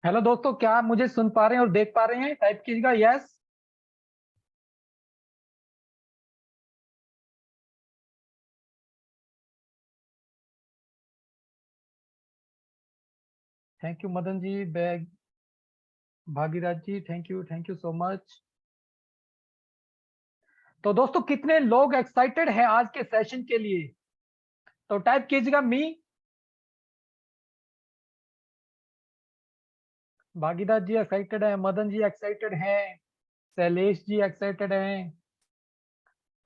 Hello दोस्तों, क्या आप मुझे सुन पा रहे हैं और देख पा रहे हैं? टाइप कीजिएगा yes. Thank you Madan ji, Baig Bhagirath ji, thank you so much. तो दोस्तों, कितने लोग एक्साइटेड हैं आज के सेशन के लिए? तो टाइप कीजिएगा मी। भागीरथ जी एक्साइटेड हैं, मदन जी एक्साइटेड हैं, शैलेश जी एक्साइटेड हैं,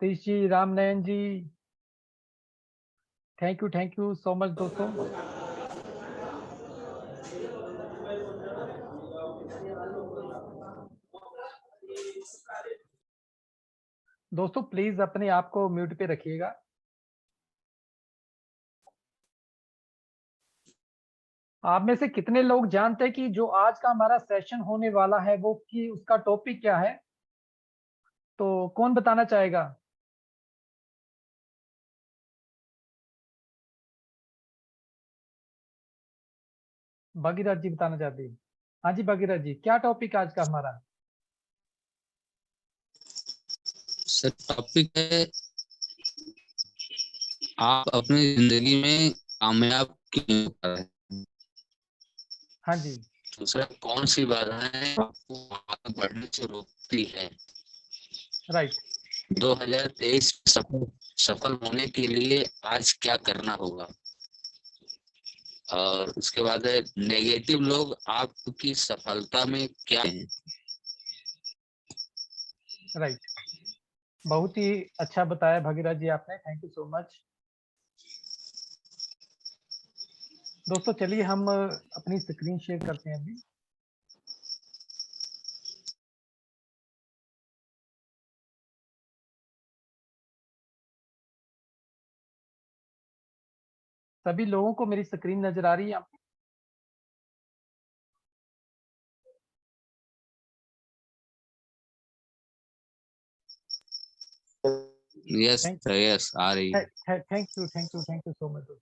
तीश जी, रामनयन जी, थैंक यू सो मच दोस्तों। दोस्तों प्लीज अपने आप को म्यूट पे रखिएगा। आप में से कितने लोग जानते हैं कि जो आज का हमारा सेशन होने वाला है वो कि उसका टॉपिक क्या है? तो कौन बताना चाहेगा? भागीरथ जी बताना चाहती है। हाँ जी भागीरथ जी, क्या टॉपिक आज का हमारा? सर टॉपिक है आप अपनी जिंदगी में कामयाब क्यों हो पा रहे हैं। हाँ जी। दूसरा कौन सी बाधाएं आपको आगे बढ़ने से रोकती है। राइट। 2023 सफल होने के लिए आज क्या करना होगा। और उसके बाद है नेगेटिव लोग आपकी सफलता में क्या हैं। राइट। बहुत ही अच्छा बताया भागीरथ जी आपने, थैंक यू सो मच। दोस्तों चलिए हम अपनी स्क्रीन शेयर करते हैं अभी। सभी लोगों को मेरी स्क्रीन नजर आ रही है? यस यस आ रही है। Thank you so much.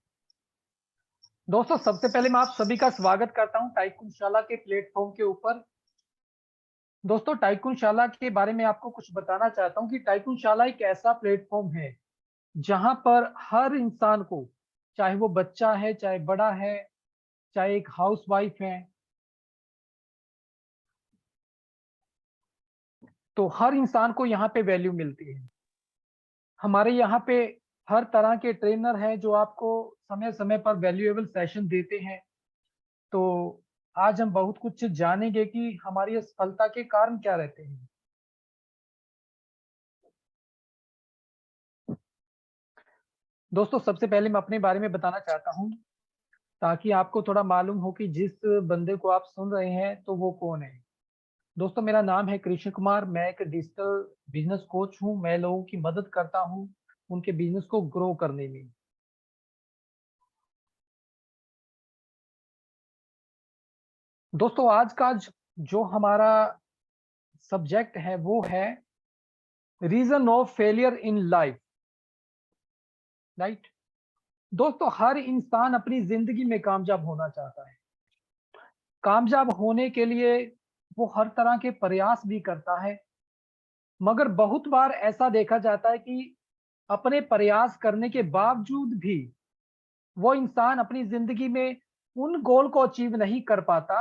दोस्तों सबसे पहले मैं आप सभी का स्वागत करता हूं टाइकून शाला के प्लेटफॉर्म के ऊपर। दोस्तों टाइकून शाला के बारे में आपको कुछ बताना चाहता हूं कि टाइकून शाला एक ऐसा प्लेटफॉर्म है जहां पर हर इंसान को, चाहे वो बच्चा है, चाहे बड़ा है, चाहे एक हाउसवाइफ है, तो हर इंसान को यहाँ पे वैल्यू मिलती है। हमारे यहाँ पे हर तरह के ट्रेनर हैं जो आपको समय समय पर वैल्यूएबल सेशन देते हैं। तो आज हम बहुत कुछ जानेंगे कि हमारी इस सफलता के कारण क्या रहते हैं। दोस्तों सबसे पहले मैं अपने बारे में बताना चाहता हूँ ताकि आपको थोड़ा मालूम हो कि जिस बंदे को आप सुन रहे हैं तो वो कौन है। दोस्तों मेरा नाम है कृष्ण कुमार, मैं एक डिजिटल बिजनेस कोच हूँ। मैं लोगों की मदद करता हूँ उनके बिजनेस को ग्रो करने में। दोस्तों आज का जो हमारा सब्जेक्ट है वो है reason of failure in life. Right. दोस्तों हर इंसान अपनी जिंदगी में कामयाब होना चाहता है। कामयाब होने के लिए वो हर तरह के प्रयास भी करता है, मगर बहुत बार ऐसा देखा जाता है कि अपने प्रयास करने के बावजूद भी वो इंसान अपनी जिंदगी में उन गोल को अचीव नहीं कर पाता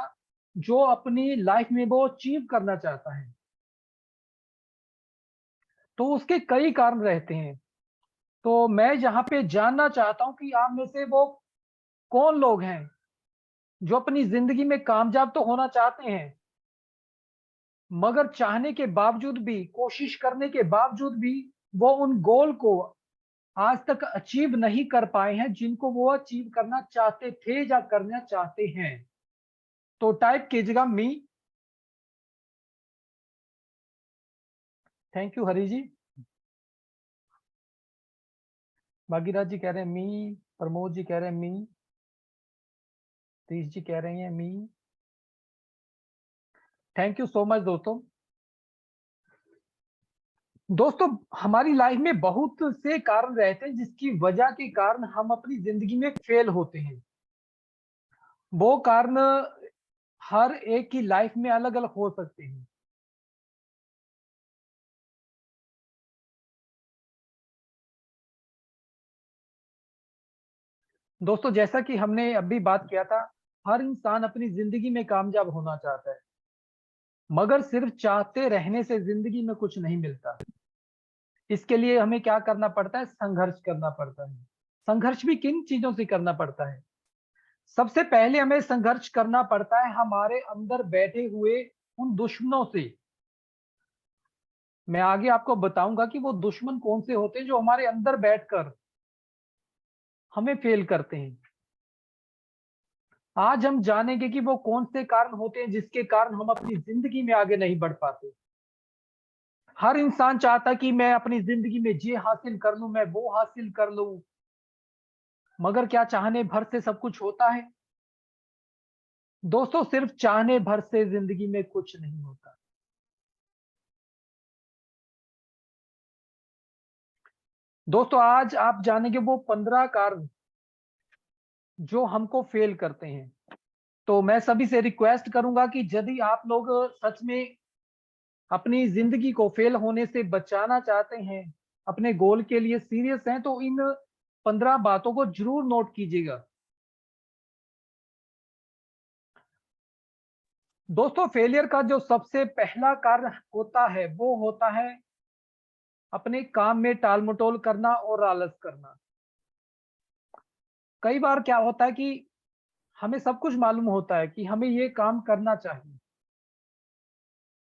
जो अपनी लाइफ में वो अचीव करना चाहता है। तो उसके कई कारण रहते हैं। तो मैं यहाँ पे जानना चाहता हूँ कि आप में से वो कौन लोग हैं जो अपनी जिंदगी में कामयाब तो होना चाहते हैं, मगर चाहने के बावजूद भी, कोशिश करने के बावजूद भी वो उन गोल को आज तक अचीव नहीं कर पाए हैं जिनको वो अचीव करना चाहते थे या करना चाहते हैं। तो टाइप कीजिएगा मी। थैंक यू हरी जी। भागीरथ जी कह रहे हैं मी, प्रमोद जी कह रहे हैं मी, तीश जी कह रहे हैं मी। थैंक यू सो मच दोस्तों। दोस्तों हमारी लाइफ में बहुत से कारण रहते हैं जिसकी वजह के कारण हम अपनी जिंदगी में फेल होते हैं। वो कारण हर एक की लाइफ में अलग अलग हो सकते हैं। दोस्तों, जैसा कि हमने अभी बात किया था, हर इंसान अपनी जिंदगी में कामयाब होना चाहता है, मगर सिर्फ चाहते रहने से जिंदगी में कुछ नहीं मिलता। इसके लिए हमें क्या करना पड़ता है? संघर्ष करना पड़ता है। संघर्ष भी किन चीजों से करना पड़ता है? सबसे पहले हमें संघर्ष करना पड़ता है हमारे अंदर बैठे हुए उन दुश्मनों से। मैं आगे आपको बताऊंगा कि वो दुश्मन कौन से होते हैं जो हमारे अंदर बैठकर हमें फेल करते हैं। आज हम जानेंगे कि वो कौन से कारण होते हैं जिसके कारण हम अपनी जिंदगी में आगे नहीं बढ़ पाते। हर इंसान चाहता कि मैं अपनी जिंदगी में ये हासिल कर लूं, मैं वो हासिल कर लूं, मगर क्या चाहने भर से सब कुछ होता है? दोस्तों, सिर्फ चाहने भर से जिंदगी में कुछ नहीं होता। दोस्तों, आज आप जानेंगे वो 15 कारण जो हमको फेल करते हैं। तो मैं सभी से रिक्वेस्ट करूंगा कि यदि आप लोग सच में अपनी जिंदगी को फेल होने से बचाना चाहते हैं, अपने गोल के लिए सीरियस हैं, तो इन 15 बातों को जरूर नोट कीजिएगा। दोस्तों, फेलियर का जो सबसे पहला कारण होता है वो होता है अपने काम में टाल-मटोल करना और आलस करना। कई बार क्या होता है कि हमें सब कुछ मालूम होता है कि हमें ये काम करना चाहिए,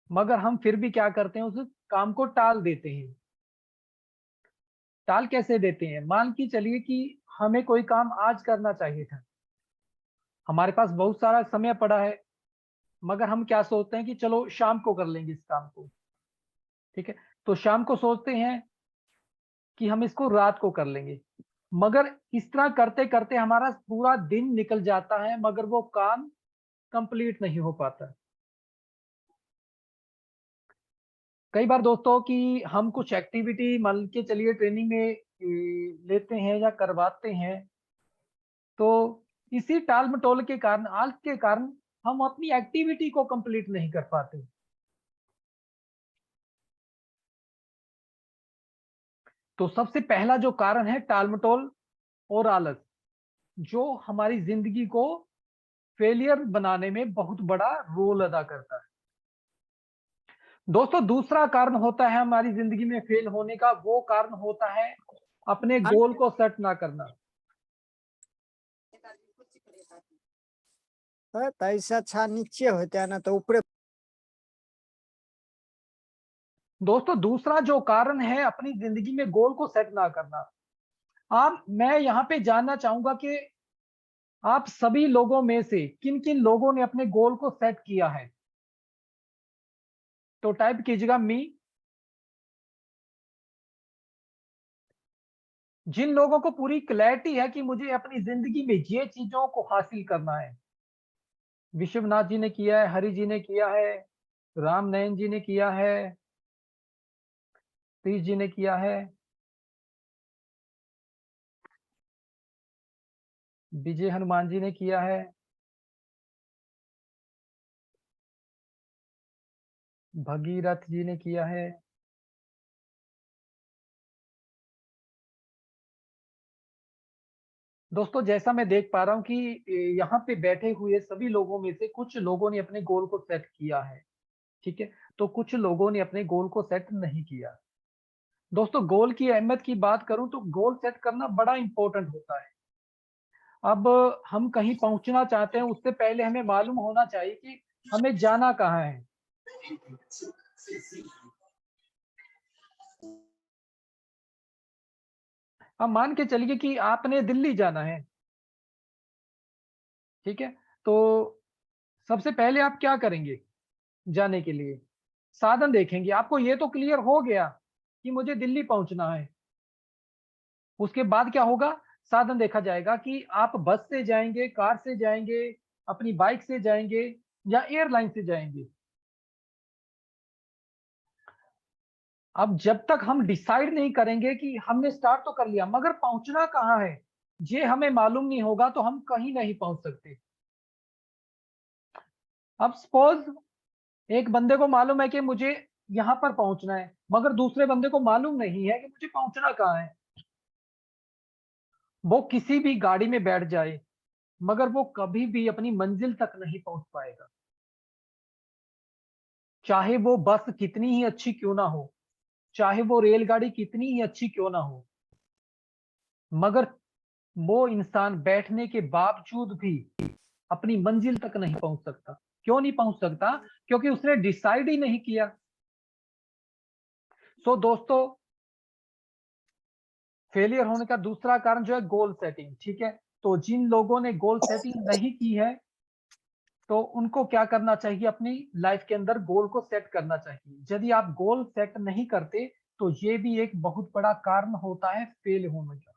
मगर हम फिर भी क्या करते हैं, उस काम को टाल देते हैं। टाल कैसे देते हैं? मान के चलिए कि हमें कोई काम आज करना चाहिए था, हमारे पास बहुत सारा समय पड़ा है, मगर हम क्या सोचते हैं कि चलो शाम को कर लेंगे इस काम को। ठीक है, तो शाम को सोचते हैं कि हम इसको रात को कर लेंगे, मगर इस तरह करते करते हमारा पूरा दिन निकल जाता है, मगर वो काम कंप्लीट नहीं हो पाता। कई बार दोस्तों कि हम कुछ एक्टिविटी मान के चलिए ट्रेनिंग में लेते हैं या करवाते हैं, तो इसी टाल मटोल के कारण, आलस के कारण हम अपनी एक्टिविटी को कंप्लीट नहीं कर पाते। तो सबसे पहला जो कारण है टाल मटोल और आलस, जो हमारी जिंदगी को फेलियर बनाने में बहुत बड़ा रोल अदा करता है। दोस्तों, दूसरा कारण होता है हमारी जिंदगी में फेल होने का, वो कारण होता है अपने गोल को सेट ना करना। तैसा छा नीचे होता है ना तो ऊपर। दोस्तों, दूसरा जो कारण है अपनी जिंदगी में गोल को सेट ना करना। आप मैं यहाँ पे जानना चाहूंगा कि आप सभी लोगों में से किन किन लोगों ने अपने गोल को सेट किया है? तो टाइप कीजिएगा मी। जिन लोगों को पूरी क्लैरिटी है कि मुझे अपनी जिंदगी में ये चीजों को हासिल करना है। विश्वनाथ जी ने किया है, हरि जी ने किया है, राम नयन जी ने किया है, तीज जी ने किया है, विजय हनुमान जी ने किया है, भगीरथ जी ने किया है। दोस्तों, जैसा मैं देख पा रहा हूँ कि यहाँ पे बैठे हुए सभी लोगों में से कुछ लोगों ने अपने गोल को सेट किया है। ठीक है, तो कुछ लोगों ने अपने गोल को सेट नहीं किया। दोस्तों, गोल की अहमियत की बात करूं तो गोल सेट करना बड़ा इंपॉर्टेंट होता है। अब हम कहीं पहुंचना चाहते हैं, उससे पहले हमें मालूम होना चाहिए कि हमें जाना कहाँ है। अब मान के चलिए कि आपने दिल्ली जाना है। ठीक है, तो सबसे पहले आप क्या करेंगे? जाने के लिए साधन देखेंगे। आपको ये तो क्लियर हो गया कि मुझे दिल्ली पहुंचना है। उसके बाद क्या होगा? साधन देखा जाएगा कि आप बस से जाएंगे, कार से जाएंगे, अपनी बाइक से जाएंगे या एयरलाइन से जाएंगे। अब जब तक हम डिसाइड नहीं करेंगे कि हमने स्टार्ट तो कर लिया, मगर पहुंचना कहाँ है ये हमें मालूम नहीं होगा, तो हम कहीं नहीं पहुंच सकते। अब सपोज एक बंदे को मालूम है कि मुझे यहाँ पर पहुंचना है, मगर दूसरे बंदे को मालूम नहीं है कि मुझे पहुंचना कहाँ है। वो किसी भी गाड़ी में बैठ जाए, मगर वो कभी भी अपनी मंजिल तक नहीं पहुंच पाएगा। चाहे वो बस कितनी ही अच्छी क्यों ना हो, चाहे वो रेलगाड़ी कितनी ही अच्छी क्यों ना हो, मगर वो इंसान बैठने के बावजूद भी अपनी मंजिल तक नहीं पहुंच सकता। क्यों नहीं पहुंच सकता? क्योंकि उसने डिसाइड ही नहीं किया। सो दोस्तों, फेलियर होने का दूसरा कारण जो है गोल सेटिंग, ठीक है। तो जिन लोगों ने गोल सेटिंग नहीं की है, तो उनको क्या करना चाहिए? अपनी लाइफ के अंदर गोल को सेट करना चाहिए। यदि आप गोल सेट नहीं करते, तो ये भी एक बहुत बड़ा कारण होता है फेल होने का।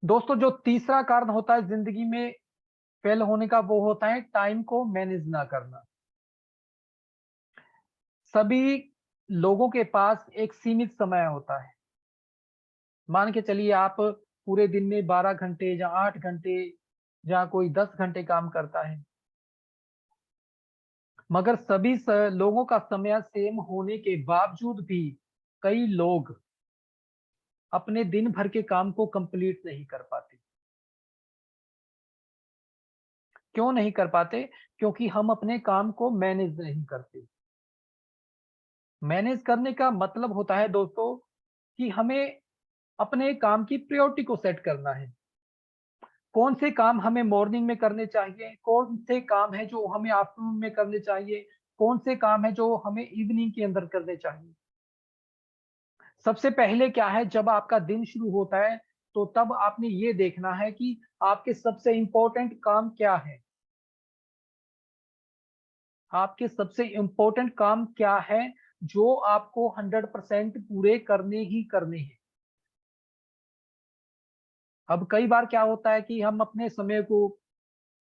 दोस्तों, जो तीसरा कारण होता है जिंदगी में फेल होने का, वो होता है टाइम को मैनेज ना करना। सभी लोगों के पास एक सीमित समय होता है। मान के चलिए आप पूरे दिन में 12 घंटे या 8 घंटे या कोई 10 घंटे काम करता है, मगर सभी लोगों का समय सेम होने के बावजूद भी कई लोग अपने दिन भर के काम को कंप्लीट नहीं कर पाते। क्यों नहीं कर पाते? क्योंकि हम अपने काम को मैनेज नहीं करते। मैनेज करने का मतलब होता है दोस्तों कि हमें अपने काम की प्रायोरिटी को सेट करना है। कौन से काम हमें मॉर्निंग में करने चाहिए, कौन से काम है जो हमें आफ्टरनून में करने चाहिए, कौन से काम है जो हमें इवनिंग के अंदर करने चाहिए। सबसे पहले क्या है, जब आपका दिन शुरू होता है, तो तब आपने ये देखना है कि आपके सबसे इंपॉर्टेंट काम क्या है। आपके सबसे इंपॉर्टेंट काम क्या है जो आपको 100% पूरे करने ही करने हैं। अब कई बार क्या होता है कि हम अपने समय को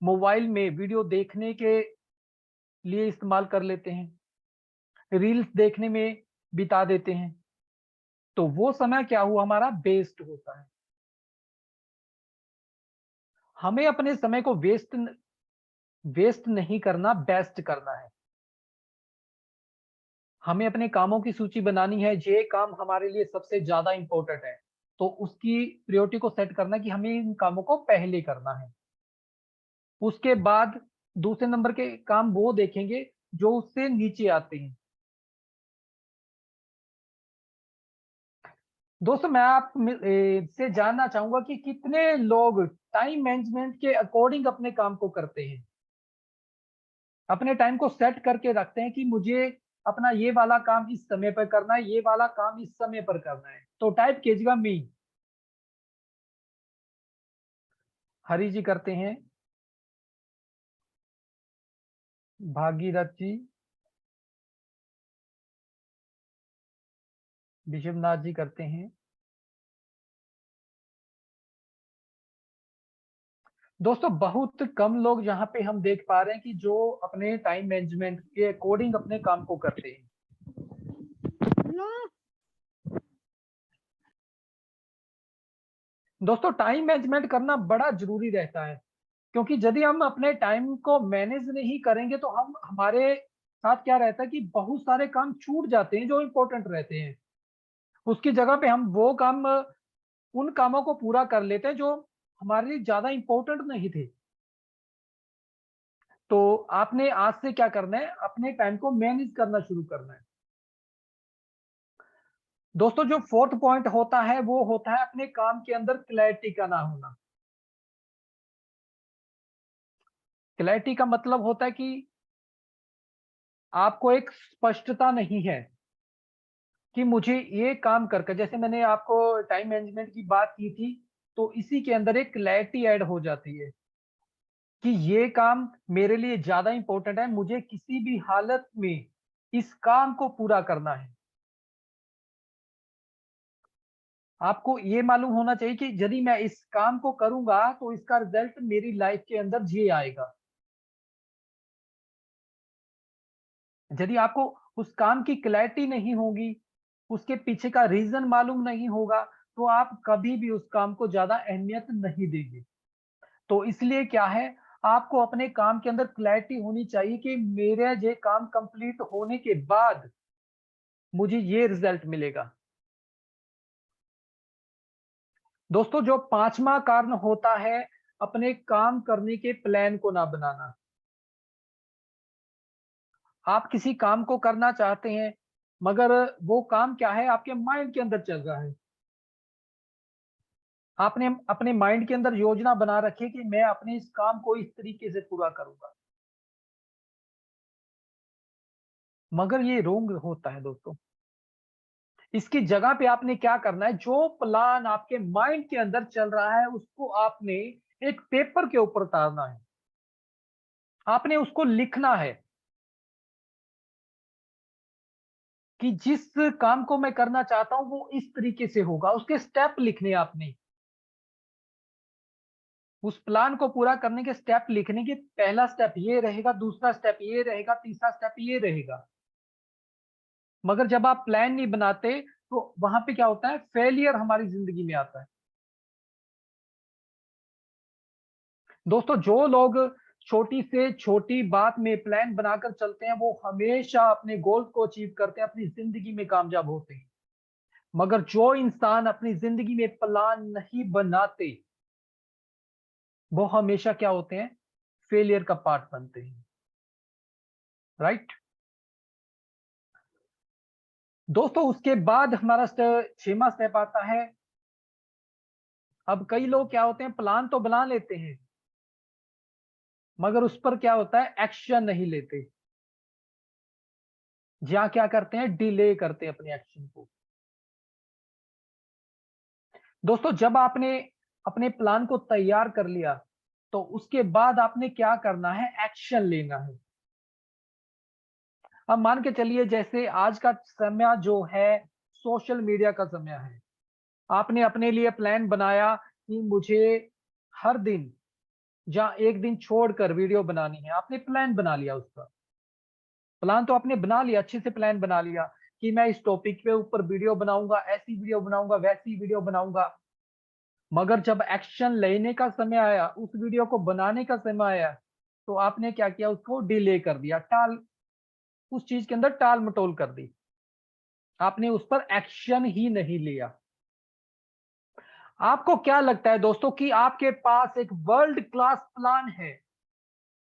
मोबाइल में वीडियो देखने के लिए इस्तेमाल कर लेते हैं, रील्स देखने में बिता देते हैं, तो वो समय क्या हुआ, हमारा वेस्ट होता है। हमें अपने समय को वेस्ट नहीं करना, बेस्ट करना है। हमें अपने कामों की सूची बनानी है, ये काम हमारे लिए सबसे ज्यादा इंपॉर्टेंट है, तो उसकी प्रायोरिटी को सेट करना कि हमें इन कामों को पहले करना है। उसके बाद दूसरे नंबर के काम वो देखेंगे जो उससे नीचे आते हैं। दोस्तों, मैं आप से जानना चाहूंगा कि कितने लोग टाइम मैनेजमेंट के अकॉर्डिंग अपने काम को करते हैं, अपने टाइम को सेट करके रखते हैं कि मुझे अपना ये वाला काम इस समय पर करना है, ये वाला काम इस समय पर करना है। तो टाइप कीजिएगा मी। हरी जी करते हैं, भागीरथ जी, विश्वनाथ जी करते हैं। दोस्तों, बहुत कम लोग यहाँ पे हम देख पा रहे हैं कि जो अपने टाइम मैनेजमेंट के अकॉर्डिंग अपने काम को करते हैं। दोस्तों, टाइम मैनेजमेंट करना बड़ा जरूरी रहता है, क्योंकि यदि हम अपने टाइम को मैनेज नहीं करेंगे, तो हम हमारे साथ क्या रहता है कि बहुत सारे काम छूट जाते हैं जो इंपॉर्टेंट रहते हैं। उसकी जगह पे हम वो काम, उन कामों को पूरा कर लेते हैं जो हमारे लिए ज्यादा इंपॉर्टेंट नहीं थे। तो आपने आज से क्या करना है, अपने टाइम को मैनेज करना शुरू करना है। दोस्तों, जो फोर्थ पॉइंट होता है वो होता है अपने काम के अंदर क्लैरिटी का ना होना। क्लैरिटी का मतलब होता है कि आपको एक स्पष्टता नहीं है कि मुझे ये काम करके, जैसे मैंने आपको टाइम मैनेजमेंट की बात की थी, तो इसी के अंदर एक क्लैरिटी ऐड हो जाती है कि ये काम मेरे लिए ज्यादा इंपॉर्टेंट है, मुझे किसी भी हालत में इस काम को पूरा करना है। आपको ये मालूम होना चाहिए कि यदि मैं इस काम को करूंगा तो इसका रिजल्ट मेरी लाइफ के अंदर ये आएगा। यदि आपको उस काम की क्लैरिटी नहीं होगी, उसके पीछे का रीजन मालूम नहीं होगा, तो आप कभी भी उस काम को ज्यादा अहमियत नहीं देंगे। तो इसलिए क्या है, आपको अपने काम के अंदर क्लैरिटी होनी चाहिए कि मेरा ये काम कंप्लीट होने के बाद मुझे ये रिजल्ट मिलेगा। दोस्तों, जो 5वां कारण होता है अपने काम करने के प्लान को ना बनाना। आप किसी काम को करना चाहते हैं, मगर वो काम क्या है आपके माइंड के अंदर चल रहा है। आपने अपने माइंड के अंदर योजना बना रखी है कि मैं अपने इस काम को इस तरीके से पूरा करूंगा, मगर ये रोंग होता है दोस्तों। इसकी जगह पे आपने क्या करना है, जो प्लान आपके माइंड के अंदर चल रहा है उसको आपने एक पेपर के ऊपर उतारना है। आपने उसको लिखना है कि जिस काम को मैं करना चाहता हूं वो इस तरीके से होगा। उसके स्टेप लिखने आपने, उस प्लान को पूरा करने के स्टेप लिखने के, पहला स्टेप ये रहेगा, दूसरा स्टेप ये रहेगा, तीसरा स्टेप ये रहेगा। मगर जब आप प्लान नहीं बनाते तो वहां पे क्या होता है, फेलियर हमारी जिंदगी में आता है। दोस्तों, जो लोग छोटी से छोटी बात में प्लान बनाकर चलते हैं वो हमेशा अपने गोल को अचीव करते हैं, अपनी जिंदगी में कामयाब होते हैं। मगर जो इंसान अपनी जिंदगी में प्लान नहीं बनाते वो हमेशा क्या होते हैं, फेलियर का पार्ट बनते हैं। राइट दोस्तों, उसके बाद हमारा 6वां स्टेप आता है। अब कई लोग क्या होते हैं, प्लान तो बना लेते हैं मगर उस पर क्या होता है, एक्शन नहीं लेते। या क्या करते हैं, डिले करते हैं अपने एक्शन को। दोस्तों, जब आपने अपने प्लान को तैयार कर लिया तो उसके बाद आपने क्या करना है, एक्शन लेना है। अब मान के चलिए जैसे आज का समय जो है सोशल मीडिया का समय है। आपने अपने लिए प्लान बनाया कि मुझे हर दिन या एक दिन छोड़कर वीडियो बनानी है। आपने प्लान बना लिया, उसका प्लान तो आपने बना लिया, अच्छे से प्लान बना लिया कि मैं इस टॉपिक पे ऊपर वीडियो बनाऊंगा, ऐसी वीडियो बनाऊंगा, वैसी वीडियो बनाऊंगा। मगर जब एक्शन लेने का समय आया, उस वीडियो को बनाने का समय आया, तो आपने क्या किया, उसको डिले कर दिया, उस चीज के अंदर टाल मटोल कर दी। आपने उस पर एक्शन ही नहीं लिया। आपको क्या लगता है दोस्तों कि आपके पास एक वर्ल्ड क्लास प्लान है,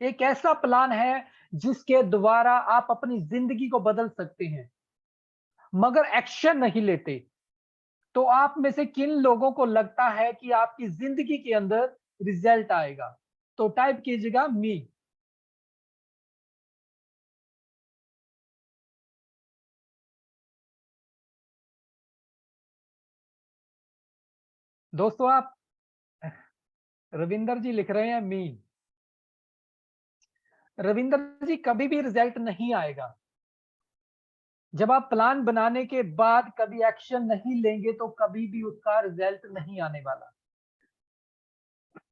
एक ऐसा प्लान है जिसके द्वारा आप अपनी जिंदगी को बदल सकते हैं, मगर एक्शन नहीं लेते। तो आप में से किन लोगों को लगता है कि आपकी जिंदगी के अंदर रिजल्ट आएगा? तो टाइप कीजिएगा मी। दोस्तों, आप रविंदर जी लिख रहे हैं मी। रविंदर जी, कभी भी रिजल्ट नहीं आएगा जब आप प्लान बनाने के बाद कभी एक्शन नहीं लेंगे, तो कभी भी उसका रिजल्ट नहीं आने वाला।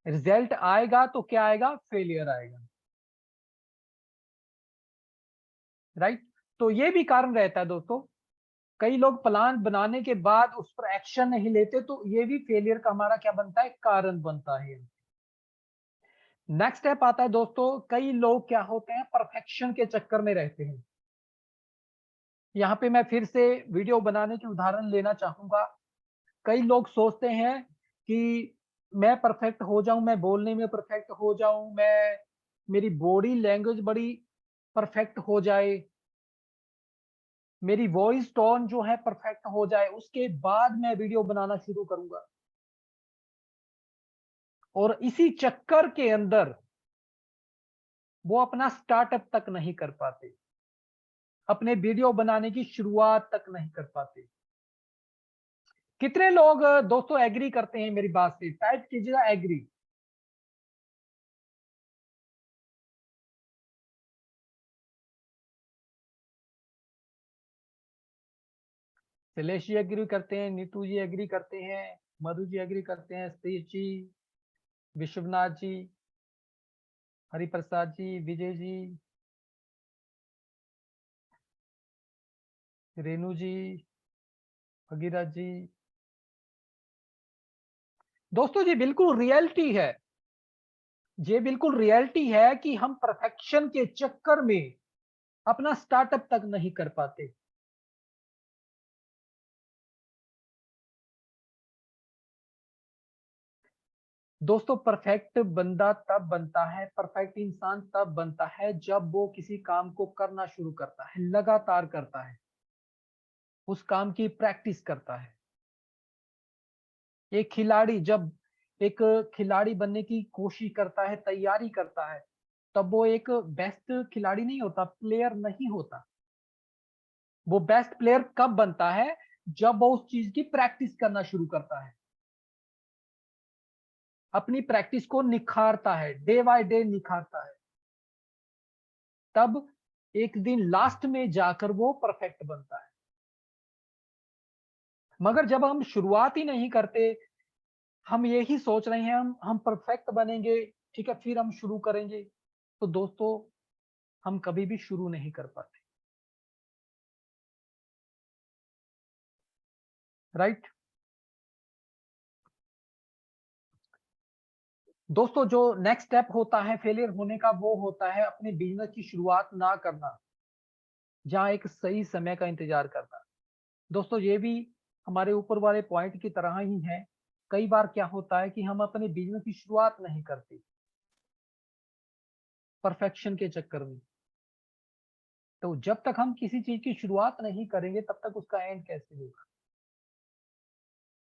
रिजल्ट आएगा तो क्या आएगा, फेलियर आएगा। राइट, तो ये भी कारण रहता है दोस्तों। कई लोग प्लान बनाने के बाद उस पर एक्शन नहीं लेते, तो ये भी फेलियर का हमारा क्या बनता है, कारण बनता है। नेक्स्ट स्टेप आता है दोस्तों, कई लोग क्या होते हैं, परफेक्शन के चक्कर में रहते हैं। यहाँ पे मैं फिर से वीडियो बनाने की उदाहरण लेना चाहूंगा। कई लोग सोचते हैं कि मैं परफेक्ट हो जाऊं, मैं बोलने में परफेक्ट हो जाऊं, मैं मेरी बॉडी लैंग्वेज बड़ी परफेक्ट हो जाए, मेरी वॉइस टोन जो है परफेक्ट हो जाए, उसके बाद मैं वीडियो बनाना शुरू करूंगा। और इसी चक्कर के अंदर वो अपना स्टार्टअप तक नहीं कर पाते, अपने वीडियो बनाने की शुरुआत तक नहीं कर पाते। कितने लोग दोस्तों एग्री करते हैं मेरी बात से? टाइप कीजिएगा एग्री। शैलेश जी एग्री करते हैं, नीतू जी एग्री करते हैं, मधु जी एग्री करते हैं, सतीश जी, विश्वनाथ जी, हरिप्रसाद जी, विजय जी, रेनू जी, भगीरथ जी। दोस्तों, जी बिल्कुल रियलिटी है। ये बिल्कुल रियलिटी है कि हम परफेक्शन के चक्कर में अपना स्टार्टअप तक नहीं कर पाते। दोस्तों, परफेक्ट बंदा तब बनता है, परफेक्ट इंसान तब बनता है जब वो किसी काम को करना शुरू करता है, लगातार करता है, उस काम की प्रैक्टिस करता है। एक खिलाड़ी जब एक खिलाड़ी बनने की कोशिश करता है, तैयारी करता है, तब वो एक बेस्ट खिलाड़ी नहीं होता, प्लेयर नहीं होता। वो बेस्ट प्लेयर कब बनता है? जब वो उस चीज की प्रैक्टिस करना शुरू करता है, अपनी प्रैक्टिस को निखारता है, डे बाय डे निखारता है। तब एक दिन लास्ट में जाकर वो परफेक्ट बनता है। मगर जब हम शुरुआत ही नहीं करते, हम यही सोच रहे हैं हम परफेक्ट बनेंगे, ठीक है, फिर हम शुरू करेंगे, तो दोस्तों हम कभी भी शुरू नहीं कर पाते। राइट? दोस्तों, जो नेक्स्ट स्टेप होता है फेलियर होने का, वो होता है अपने बिजनेस की शुरुआत ना करना, जहाँ एक सही समय का इंतजार करना। दोस्तों, ये भी हमारे ऊपर वाले पॉइंट की तरह ही है। कई बार क्या होता है कि हम अपने बिजनेस की शुरुआत नहीं करते, परफेक्शन के चक्कर में। तो जब तक हम किसी चीज की शुरुआत नहीं करेंगे, तब तक उसका एंड कैसे होगा?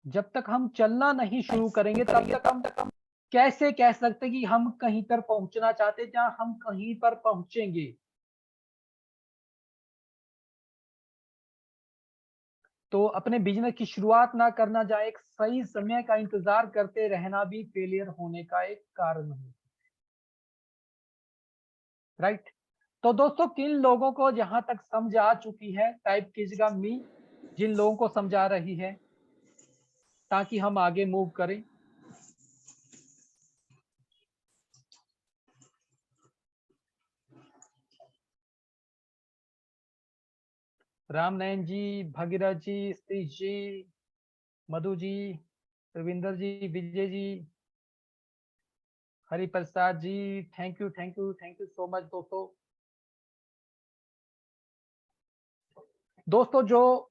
जब तक हम चलना नहीं शुरू करेंगे, तब तक हम कैसे कह सकते कि हम कहीं पर पहुंचना चाहते, जहां हम कहीं पर पहुंचेंगे? तो अपने बिजनेस की शुरुआत ना करना, जहाँ एक सही समय का इंतजार करते रहना भी फेलियर होने का एक कारण है। राइट? तो दोस्तों, किन लोगों को जहां तक समझ आ चुकी है, टाइप कीजिएगा मी, जिन लोगों को समझा रही है, ताकि हम आगे मूव करें। Ram Nayan ji, Bhagirath ji, Satish ji, Madhu ji, Ravinder ji, Vijay ji, Hariprasad ji, thank you, thank you, thank you so much दोस्तों। दोस्तों, जो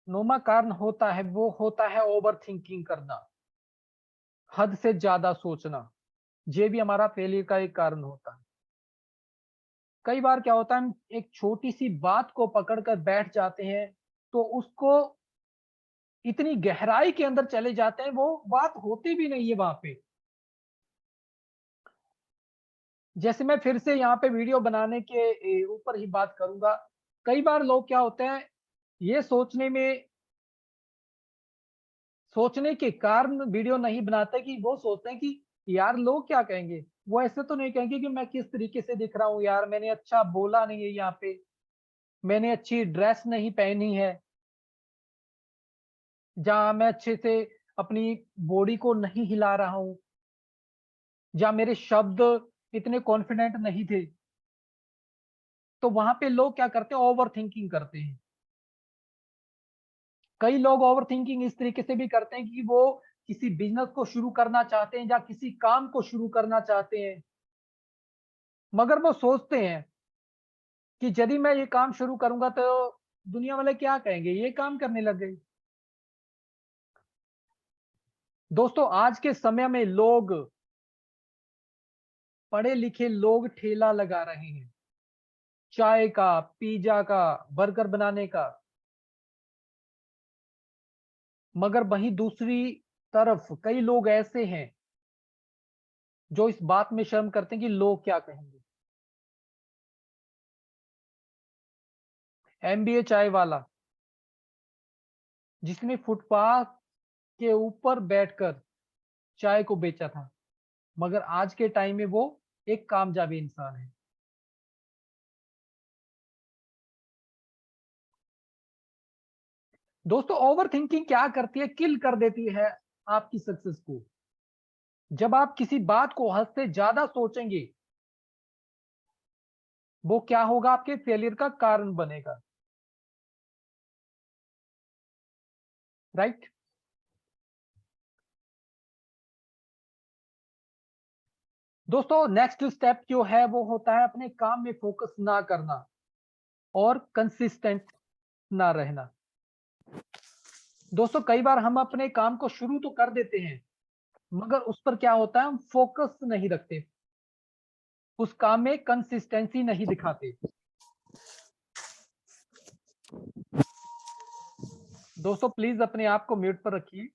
नौवां कारण होता है, वो होता है ओवर थिंकिंग करना, हद से ज्यादा सोचना। ये भी हमारा फेलियर का एक कारण होता है। कई बार क्या होता है, हम एक छोटी सी बात को पकड़ कर बैठ जाते हैं, तो उसको इतनी गहराई के अंदर चले जाते हैं, वो बात होती भी नहीं है वहां पे। जैसे मैं फिर से यहाँ पे वीडियो बनाने के ऊपर ही बात करूंगा। कई बार लोग क्या होते हैं, ये सोचने के कारण वीडियो नहीं बनाते, कि वो सोचते हैं कि यार लोग क्या कहेंगे। वो ऐसे तो नहीं कहेंगे कि मैं किस तरीके से दिख रहा हूँ, यार मैंने अच्छा बोला नहीं है यहाँ पे, मैंने अच्छी ड्रेस नहीं पहनी है, जहाँ मैं अच्छे से अपनी बॉडी को नहीं हिला रहा हूँ, जहाँ मेरे शब्द इतने कॉन्फिडेंट नहीं थे। तो वहां पे लोग क्या करते हैं, ओवर थिंकिंग करते हैं। कई लोग ओवर थिंकिंग इस तरीके से भी करते हैं कि वो किसी बिजनेस को शुरू करना चाहते हैं, या किसी काम को शुरू करना चाहते हैं, मगर वो सोचते हैं कि यदि मैं ये काम शुरू करूंगा तो दुनिया वाले क्या कहेंगे, ये काम करने लग गए। दोस्तों, आज के समय में लोग, पढ़े लिखे लोग ठेला लगा रहे हैं, चाय का, पिज्जा का, बर्गर बनाने का। मगर वहीं दूसरी तरफ कई लोग ऐसे हैं जो इस बात में शर्म करते हैं कि लोग क्या कहेंगे। एमबीए चाय वाला, जिसने फुटपाथ के ऊपर बैठकर चाय को बेचा था, मगर आज के टाइम में वो एक कामयाबी इंसान है। दोस्तों, ओवर थिंकिंग क्या करती है, किल कर देती है आपकी सक्सेस को। जब आप किसी बात को हद से ज्यादा सोचेंगे, वो क्या होगा, आपके फेलियर का कारण बनेगा। राइट? दोस्तों नेक्स्ट स्टेप जो है वो होता है अपने काम में फोकस ना करना और कंसिस्टेंट ना रहना। दोस्तों कई बार हम अपने काम को शुरू तो कर देते हैं, मगर उस पर क्या होता है, हम फोकस नहीं रखते, उस काम में कंसिस्टेंसी नहीं दिखाते। दोस्तों प्लीज अपने आप को म्यूट पर रखिए।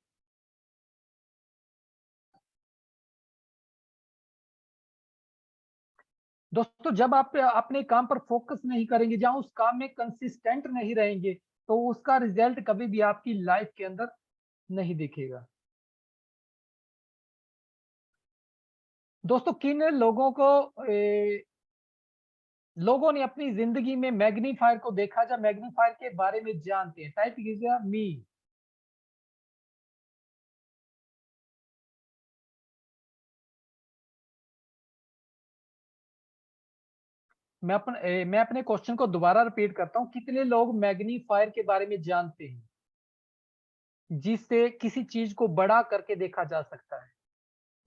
दोस्तों जब आप अपने काम पर फोकस नहीं करेंगे, जहां उस काम में कंसिस्टेंट नहीं रहेंगे, तो उसका रिजल्ट कभी भी आपकी लाइफ के अंदर नहीं दिखेगा। दोस्तों किन लोगों को लोगों ने अपनी जिंदगी में मैग्नीफायर को देखा, जब मैग्नीफायर के बारे में जानते हैं, टाइप कीजिएगा मी। मैं अपने क्वेश्चन को दोबारा रिपीट करता हूं, कितने लोग मैग्नीफायर के बारे में जानते हैं जिससे किसी चीज को बड़ा करके देखा जा सकता है?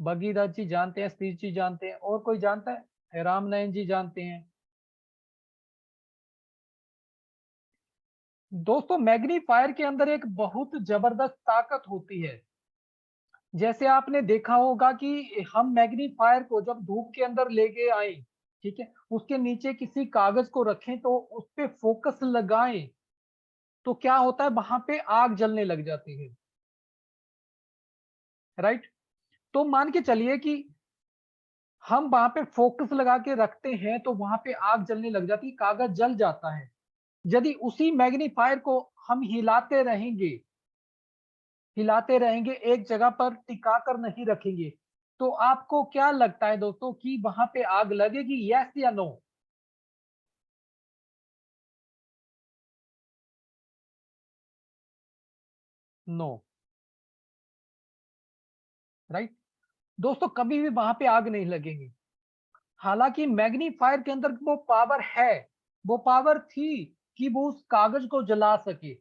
भगीरथ जी जानते हैं, सतीश जी जानते हैं, और कोई जानता है? रामनयन जी जानते हैं। दोस्तों मैग्नीफायर के अंदर एक बहुत जबरदस्त ताकत होती है। जैसे आपने देखा होगा कि हम मैग्नीफायर को जब धूप के अंदर लेके आए, ठीक है, उसके नीचे किसी कागज को रखें तो उस पे फोकस लगाएं, तो क्या होता है, वहां पे आग जलने लग जाती है, राइट? तो मान के चलिए कि हम वहां पे फोकस लगा के रखते हैं तो वहां पे आग जलने लग जाती है, कागज जल जाता है। यदि उसी मैग्नीफायर को हम हिलाते रहेंगे, एक जगह पर टिका कर नहीं रखेंगे, तो आपको क्या लगता है दोस्तों कि वहां पे आग लगेगी, यस या नो? No, right? दोस्तों कभी भी वहां पे आग नहीं लगेगी। हालांकि मैग्नीफायर के अंदर वो पावर है, वो पावर थी कि वो उस कागज को जला सके,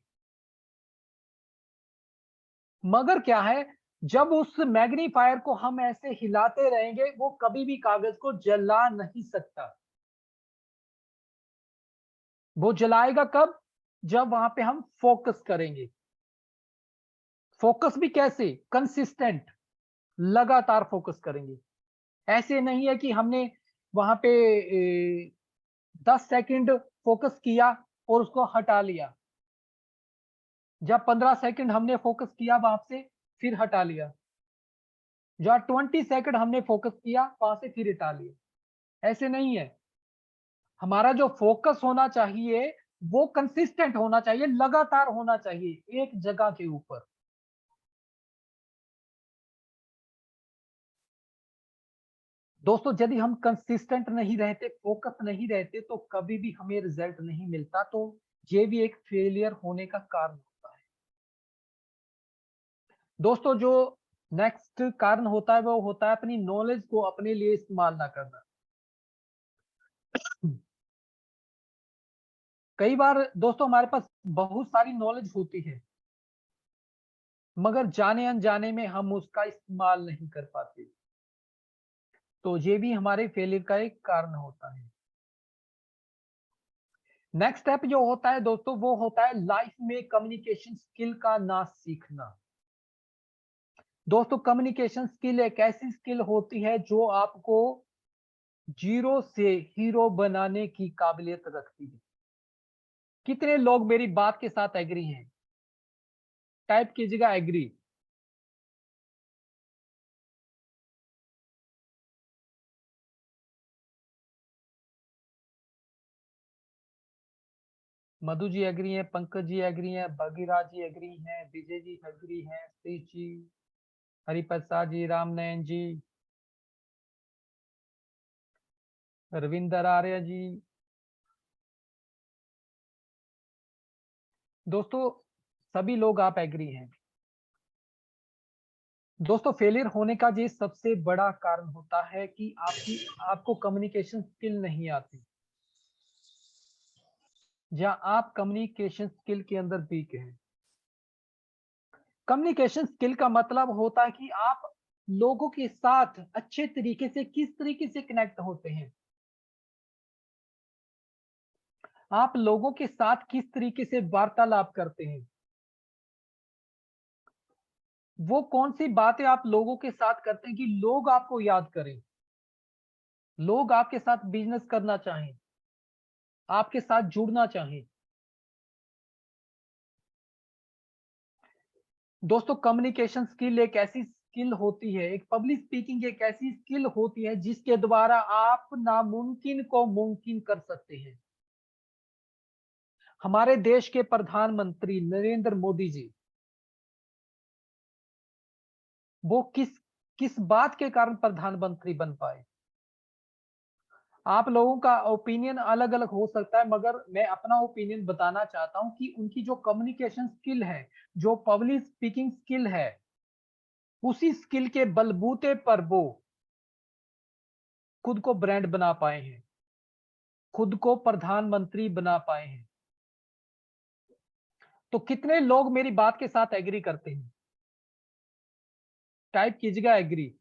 मगर क्या है, जब उस मैग्नीफायर को हम ऐसे हिलाते रहेंगे, वो कभी भी कागज को जला नहीं सकता। वो जलाएगा कब? जब वहां पे हम फोकस करेंगे। फोकस भी कैसे? कंसिस्टेंट, लगातार फोकस करेंगे। ऐसे नहीं है कि हमने वहां पे 10 सेकंड फोकस किया और उसको हटा लिया, जब 15 सेकंड हमने फोकस किया वहां से फिर हटा लिया, जब 20 सेकंड हमने फोकस किया वहां से फिर हटा लिया। ऐसे नहीं है। हमारा जो फोकस होना चाहिए वो कंसिस्टेंट होना चाहिए, लगातार होना चाहिए एक जगह के ऊपर। दोस्तों यदि हम कंसिस्टेंट नहीं रहते, फोकस नहीं रहते, तो कभी भी हमें रिजल्ट नहीं मिलता, तो ये भी एक फेलियर होने का कारण होता है। दोस्तों जो नेक्स्ट कारण होता है वो होता है अपनी नॉलेज को अपने लिए इस्तेमाल ना करना। कई बार दोस्तों हमारे पास बहुत सारी नॉलेज होती है, मगर जाने अनजाने में हम उसका इस्तेमाल नहीं कर पाते, तो ये भी हमारे फेलियर का एक कारण होता है। नेक्स्ट स्टेप जो होता है दोस्तों, वो होता है लाइफ में कम्युनिकेशन स्किल का ना सीखना। दोस्तों कम्युनिकेशन स्किल एक ऐसी स्किल होती है जो आपको जीरो से हीरो बनाने की काबिलियत रखती है। कितने लोग मेरी बात के साथ एग्री हैं? टाइप कीजिएगा एग्री। मधु जी एग्री हैं, पंकज जी एग्री हैं, भगीराज जी एग्री हैं, विजय जी एग्री हैं, सतीश जी, हरिप्रसाद जी, रामनयन जी, रविंदर आर्य जी। दोस्तों सभी लोग आप एग्री हैं। दोस्तों फेलियर होने का ये सबसे बड़ा कारण होता है कि आपको कम्युनिकेशन स्किल नहीं आती, या आप कम्युनिकेशन स्किल के अंदर वीक हैं। कम्युनिकेशन स्किल का मतलब होता है कि आप लोगों के साथ अच्छे तरीके से किस तरीके से कनेक्ट होते हैं? आप लोगों के साथ किस तरीके से वार्तालाप करते हैं? वो कौन-सी बातें आप लोगों के साथ करते हैं कि लोग आपको याद करें? लोग आपके साथ बिज़नेस करना चाहें, आपके साथ जुड़ना चाहें। दोस्तों, कम्युनिकेशन स्किल एक ऐसी स्किल होती है, एक पब्लिक स्पीकिंग एक ऐसी स्किल होती है जिसके द्वारा आप नामुमकिन को मुमकिन कर सकते हैं। हमारे देश के प्रधानमंत्री नरेंद्र मोदी जी, वो किस बात के कारण प्रधानमंत्री बन पाए? आप लोगों का ओपिनियन अलग-अलग हो सकता है, मगर मैं अपना ओपिनियन बताना चाहता हूँ कि उनकी जो कम्युनिकेशन स्किल है, जो पब्लिक स्पीकिंग स्किल है, उसी स्किल के बलबूते पर वो खुद को ब्रांड बना पाए हैं, खुद को प्रधानमंत्री बना पाए हैं। तो कितने लोग मेरी बात के साथ एग्री करते हैं? टाइप कीजिएगा एग्री।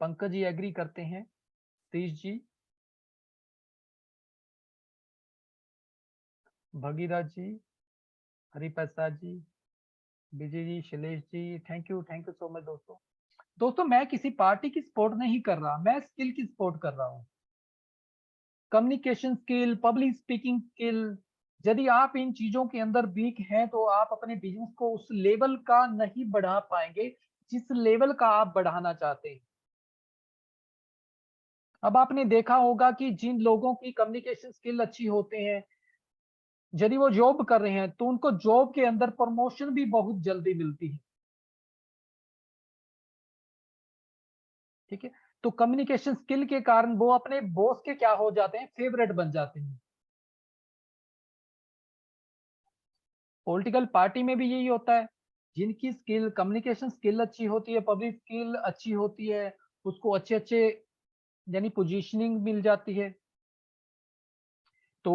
पंकज जी एग्री करते हैं, सतीश जी, भगीरथ जी, हरिप्रसाद जी, विजय जी, Shailesh ji, thank you so much दोस्तों। दोस्तों, मैं किसी पार्टी की सपोर्ट नहीं कर रहा, मैं स्किल की सपोर्ट कर रहा हूँ। Communication skill, public speaking skill, यदि आप इन चीजों के अंदर वीक हैं तो आप अपने बिजनेस को उस लेवल का नहीं बढ़ा पाएंगे जिस लेवल का आप बढ़ाना चाहते हैं। अब आपने देखा होगा कि जिन लोगों की कम्युनिकेशन स्किल अच्छी होते हैं, यदि वो जॉब कर रहे हैं तो उनको जॉब के अंदर प्रमोशन भी बहुत जल्दी मिलती है। ठीक है, तो कम्युनिकेशन स्किल के कारण वो अपने बॉस के क्या हो जाते हैं, फेवरेट बन जाते हैं। पॉलिटिकल पार्टी में भी यही होता है, जिनकी स्किल कम्युनिकेशन स्किल अच्छी होती है, पब्लिक स्किल अच्छी होती है, उसको अच्छे अच्छे यानी पोजीशनिंग मिल जाती है। तो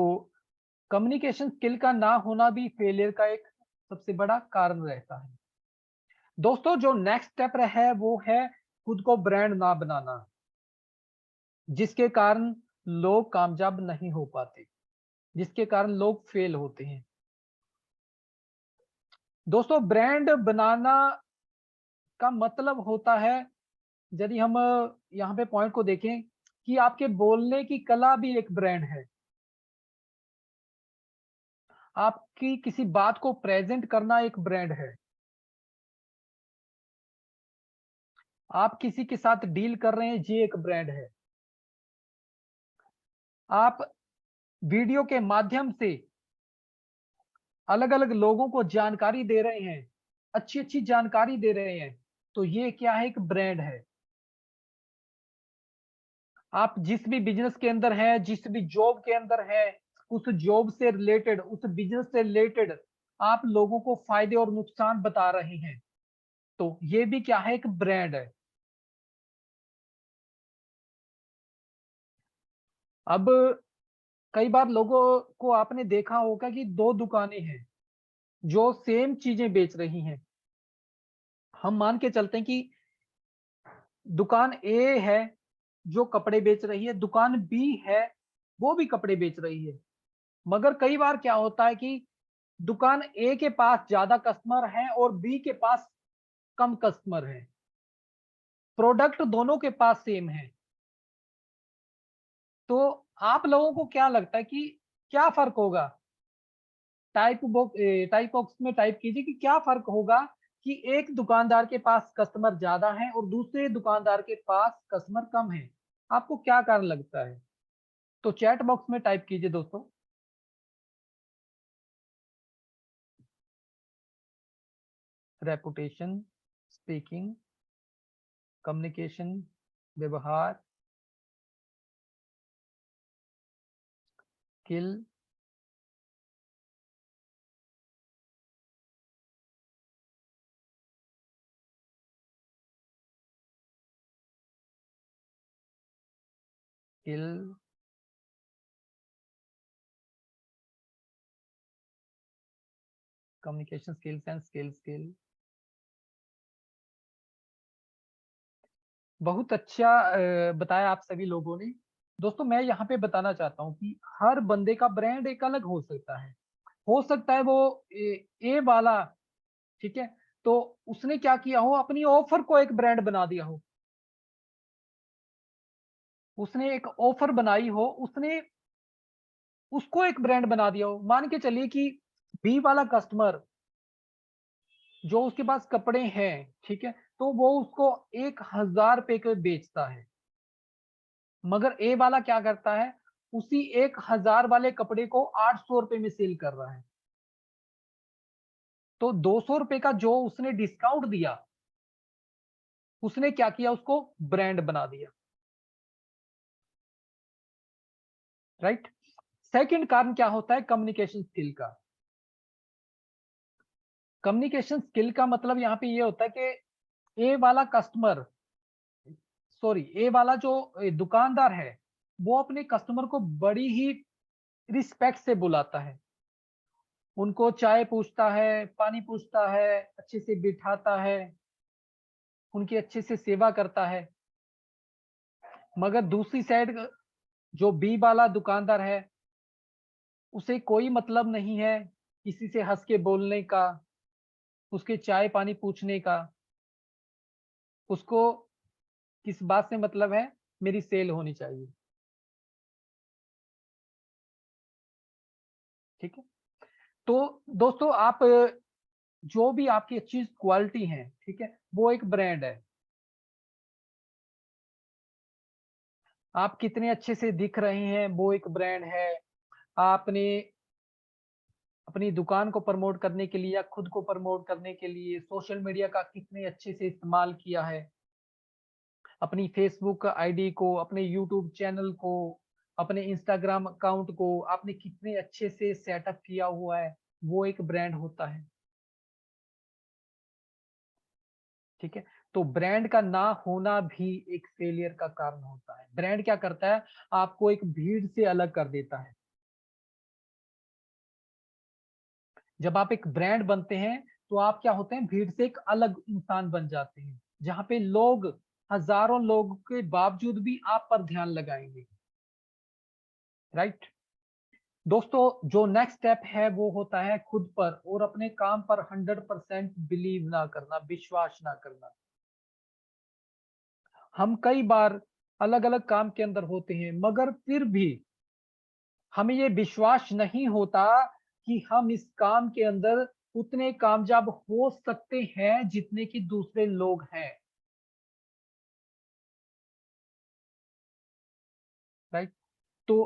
कम्युनिकेशन स्किल का ना होना भी फेलियर का एक सबसे बड़ा कारण रहता है। दोस्तों, जो नेक्स्ट स्टेप है वो है खुद को ब्रांड ना बनाना, जिसके कारण लोग कामयाब नहीं हो पाते, जिसके कारण लोग फेल होते हैं। दोस्तों, ब्रांड बनाना का मतलब होता है, यदि हम यहाँ पे पॉइंट को देखें कि आपके बोलने की कला भी एक ब्रांड है। आपकी किसी बात को प्रेजेंट करना एक ब्रांड है। आप किसी के साथ डील कर रहे हैं, ये एक ब्रांड है। आप वीडियो के माध्यम से अलग-अलग लोगों को जानकारी दे रहे हैं, अच्छी-अच्छी जानकारी दे रहे हैं, तो ये क्या है, एक ब्रांड है। आप जिस भी बिज़नेस के अंदर हैं, जिस भी जॉब के अंदर हैं, उस जॉब से रिलेटेड, उस बिज़नेस से रिलेटेड आप लोगों को फ़ायदे और नुकसान बता रहे हैं, तो ये भी क्या है, एक ब्रांड है। अब कई बार लोगों को आपने देखा होगा कि 2 दुकानें हैं, जो सेम चीज़ें बेच रही हैं। हम मान के चलते हैं कि दुकान ए है, जो कपड़े बेच रही है, दुकान बी है, वो भी कपड़े बेच रही है। मगर कई बार क्या होता है कि दुकान ए के पास ज़्यादा कस्टमर हैं और बी के पास कम कस्टमर हैं। प्रोडक्ट दोनों के पास सेम है। तो आप लोगों को क्या लगता है कि क्या फ़र्क होगा? टाइप बॉक्स में टाइप कीजिए कि क्या फ़र्क होगा कि एक दुकानदार के पास कस्टमर ज़्यादा हैं और दूसरे दुकानदार के पास कस्टमर कम हैं। आपको क्या कारण लगता है? तो चैट बॉक्स में टाइप कीजिए दोस्तों। रेपुटेशन, स्पीकिंग, कम्युनिकेशन, व्यवहार, skill, skill, communication skills and skill. बहुत अच्छा बताया आप सभी लोगों ने। दोस्तों मैं यहाँ पे बताना चाहता हूँ कि हर बंदे का ब्रांड एक अलग हो सकता है वो ए वाला, ठीक है, तो उसने क्या किया हो, अपनी ऑफर को एक ब्रांड बना दिया हो, उसने एक ऑफर बनाई हो, उसने उसको एक ब्रांड बना दिया हो। मान के चलिए कि बी वाला कस्टमर जो उसके पास कपड़े हैं, ठीक है, तो वो उसको 1000 रुपए के बेचता है, मगर ए वाला क्या करता है, उसी 1000 वाले कपड़े को 800 रुपए में सेल कर रहा है। तो 200 रुपए का जो उसने डिस्काउंट दिया, उसने क्या किया, उसको ब्रांड बना दिया। राइट। सेकंड कारण क्या होता है, कम्युनिकेशन स्किल का। कम्युनिकेशन स्किल का मतलब यहाँ पे ये होता है कि ए वाला कस्टमर, सॉरी, ए वाला जो दुकानदार है, वो अपने कस्टमर को बड़ी ही रिस्पेक्ट से बुलाता है, उनको चाय पूछता है, पानी पूछता है, अच्छे से बिठाता है, उनकी अच्छे से सेवा करता है। मगर दूसरी साइड जो बी वाला दुकानदार है, उसे कोई मतलब नहीं है किसी से हंस के बोलने का, उसके चाय पानी पूछने का, उसको किस बात से मतलब है, मेरी सेल होनी चाहिए। ठीक है। तो दोस्तों आप जो भी आपकी अच्छी क्वालिटी है, ठीक है, वो एक ब्रांड है। आप कितने अच्छे से दिख रहे हैं, वो एक ब्रांड है। आपने अपनी दुकान को प्रमोट करने के लिए या खुद को प्रमोट करने के लिए सोशल मीडिया का कितने अच्छे से इस्तेमाल किया है, अपनी फेसबुक आईडी को, अपने यूट्यूब चैनल को, अपने इंस्टाग्राम अकाउंट को आपने कितने अच्छे से सेटअप किया हुआ है, वो एक ब्रांड होता है। ठीक है। तो ब्रांड का ना होना भी एक फेलियर का कारण होता है। ब्रांड क्या करता है, आपको एक भीड़ से अलग कर देता है। जब आप एक ब्रांड बनते हैं तो आप क्या होते हैं, भीड़ से एक अलग इंसान बन जाते हैं, जहां पे लोग, हजारों लोग के बावजूद भी आप पर ध्यान लगाएंगे। राइट। दोस्तों जो नेक्स्ट स्टेप है वो होता है खुद पर और अपने काम पर 100% बिलीव ना करना, विश्वास ना करना। हम कई बार अलग अलग काम के अंदर होते हैं, मगर फिर भी हमें ये विश्वास नहीं होता कि हम इस काम के अंदर उतने कामयाब हो सकते हैं जितने कि दूसरे लोग हैं। राइट। तो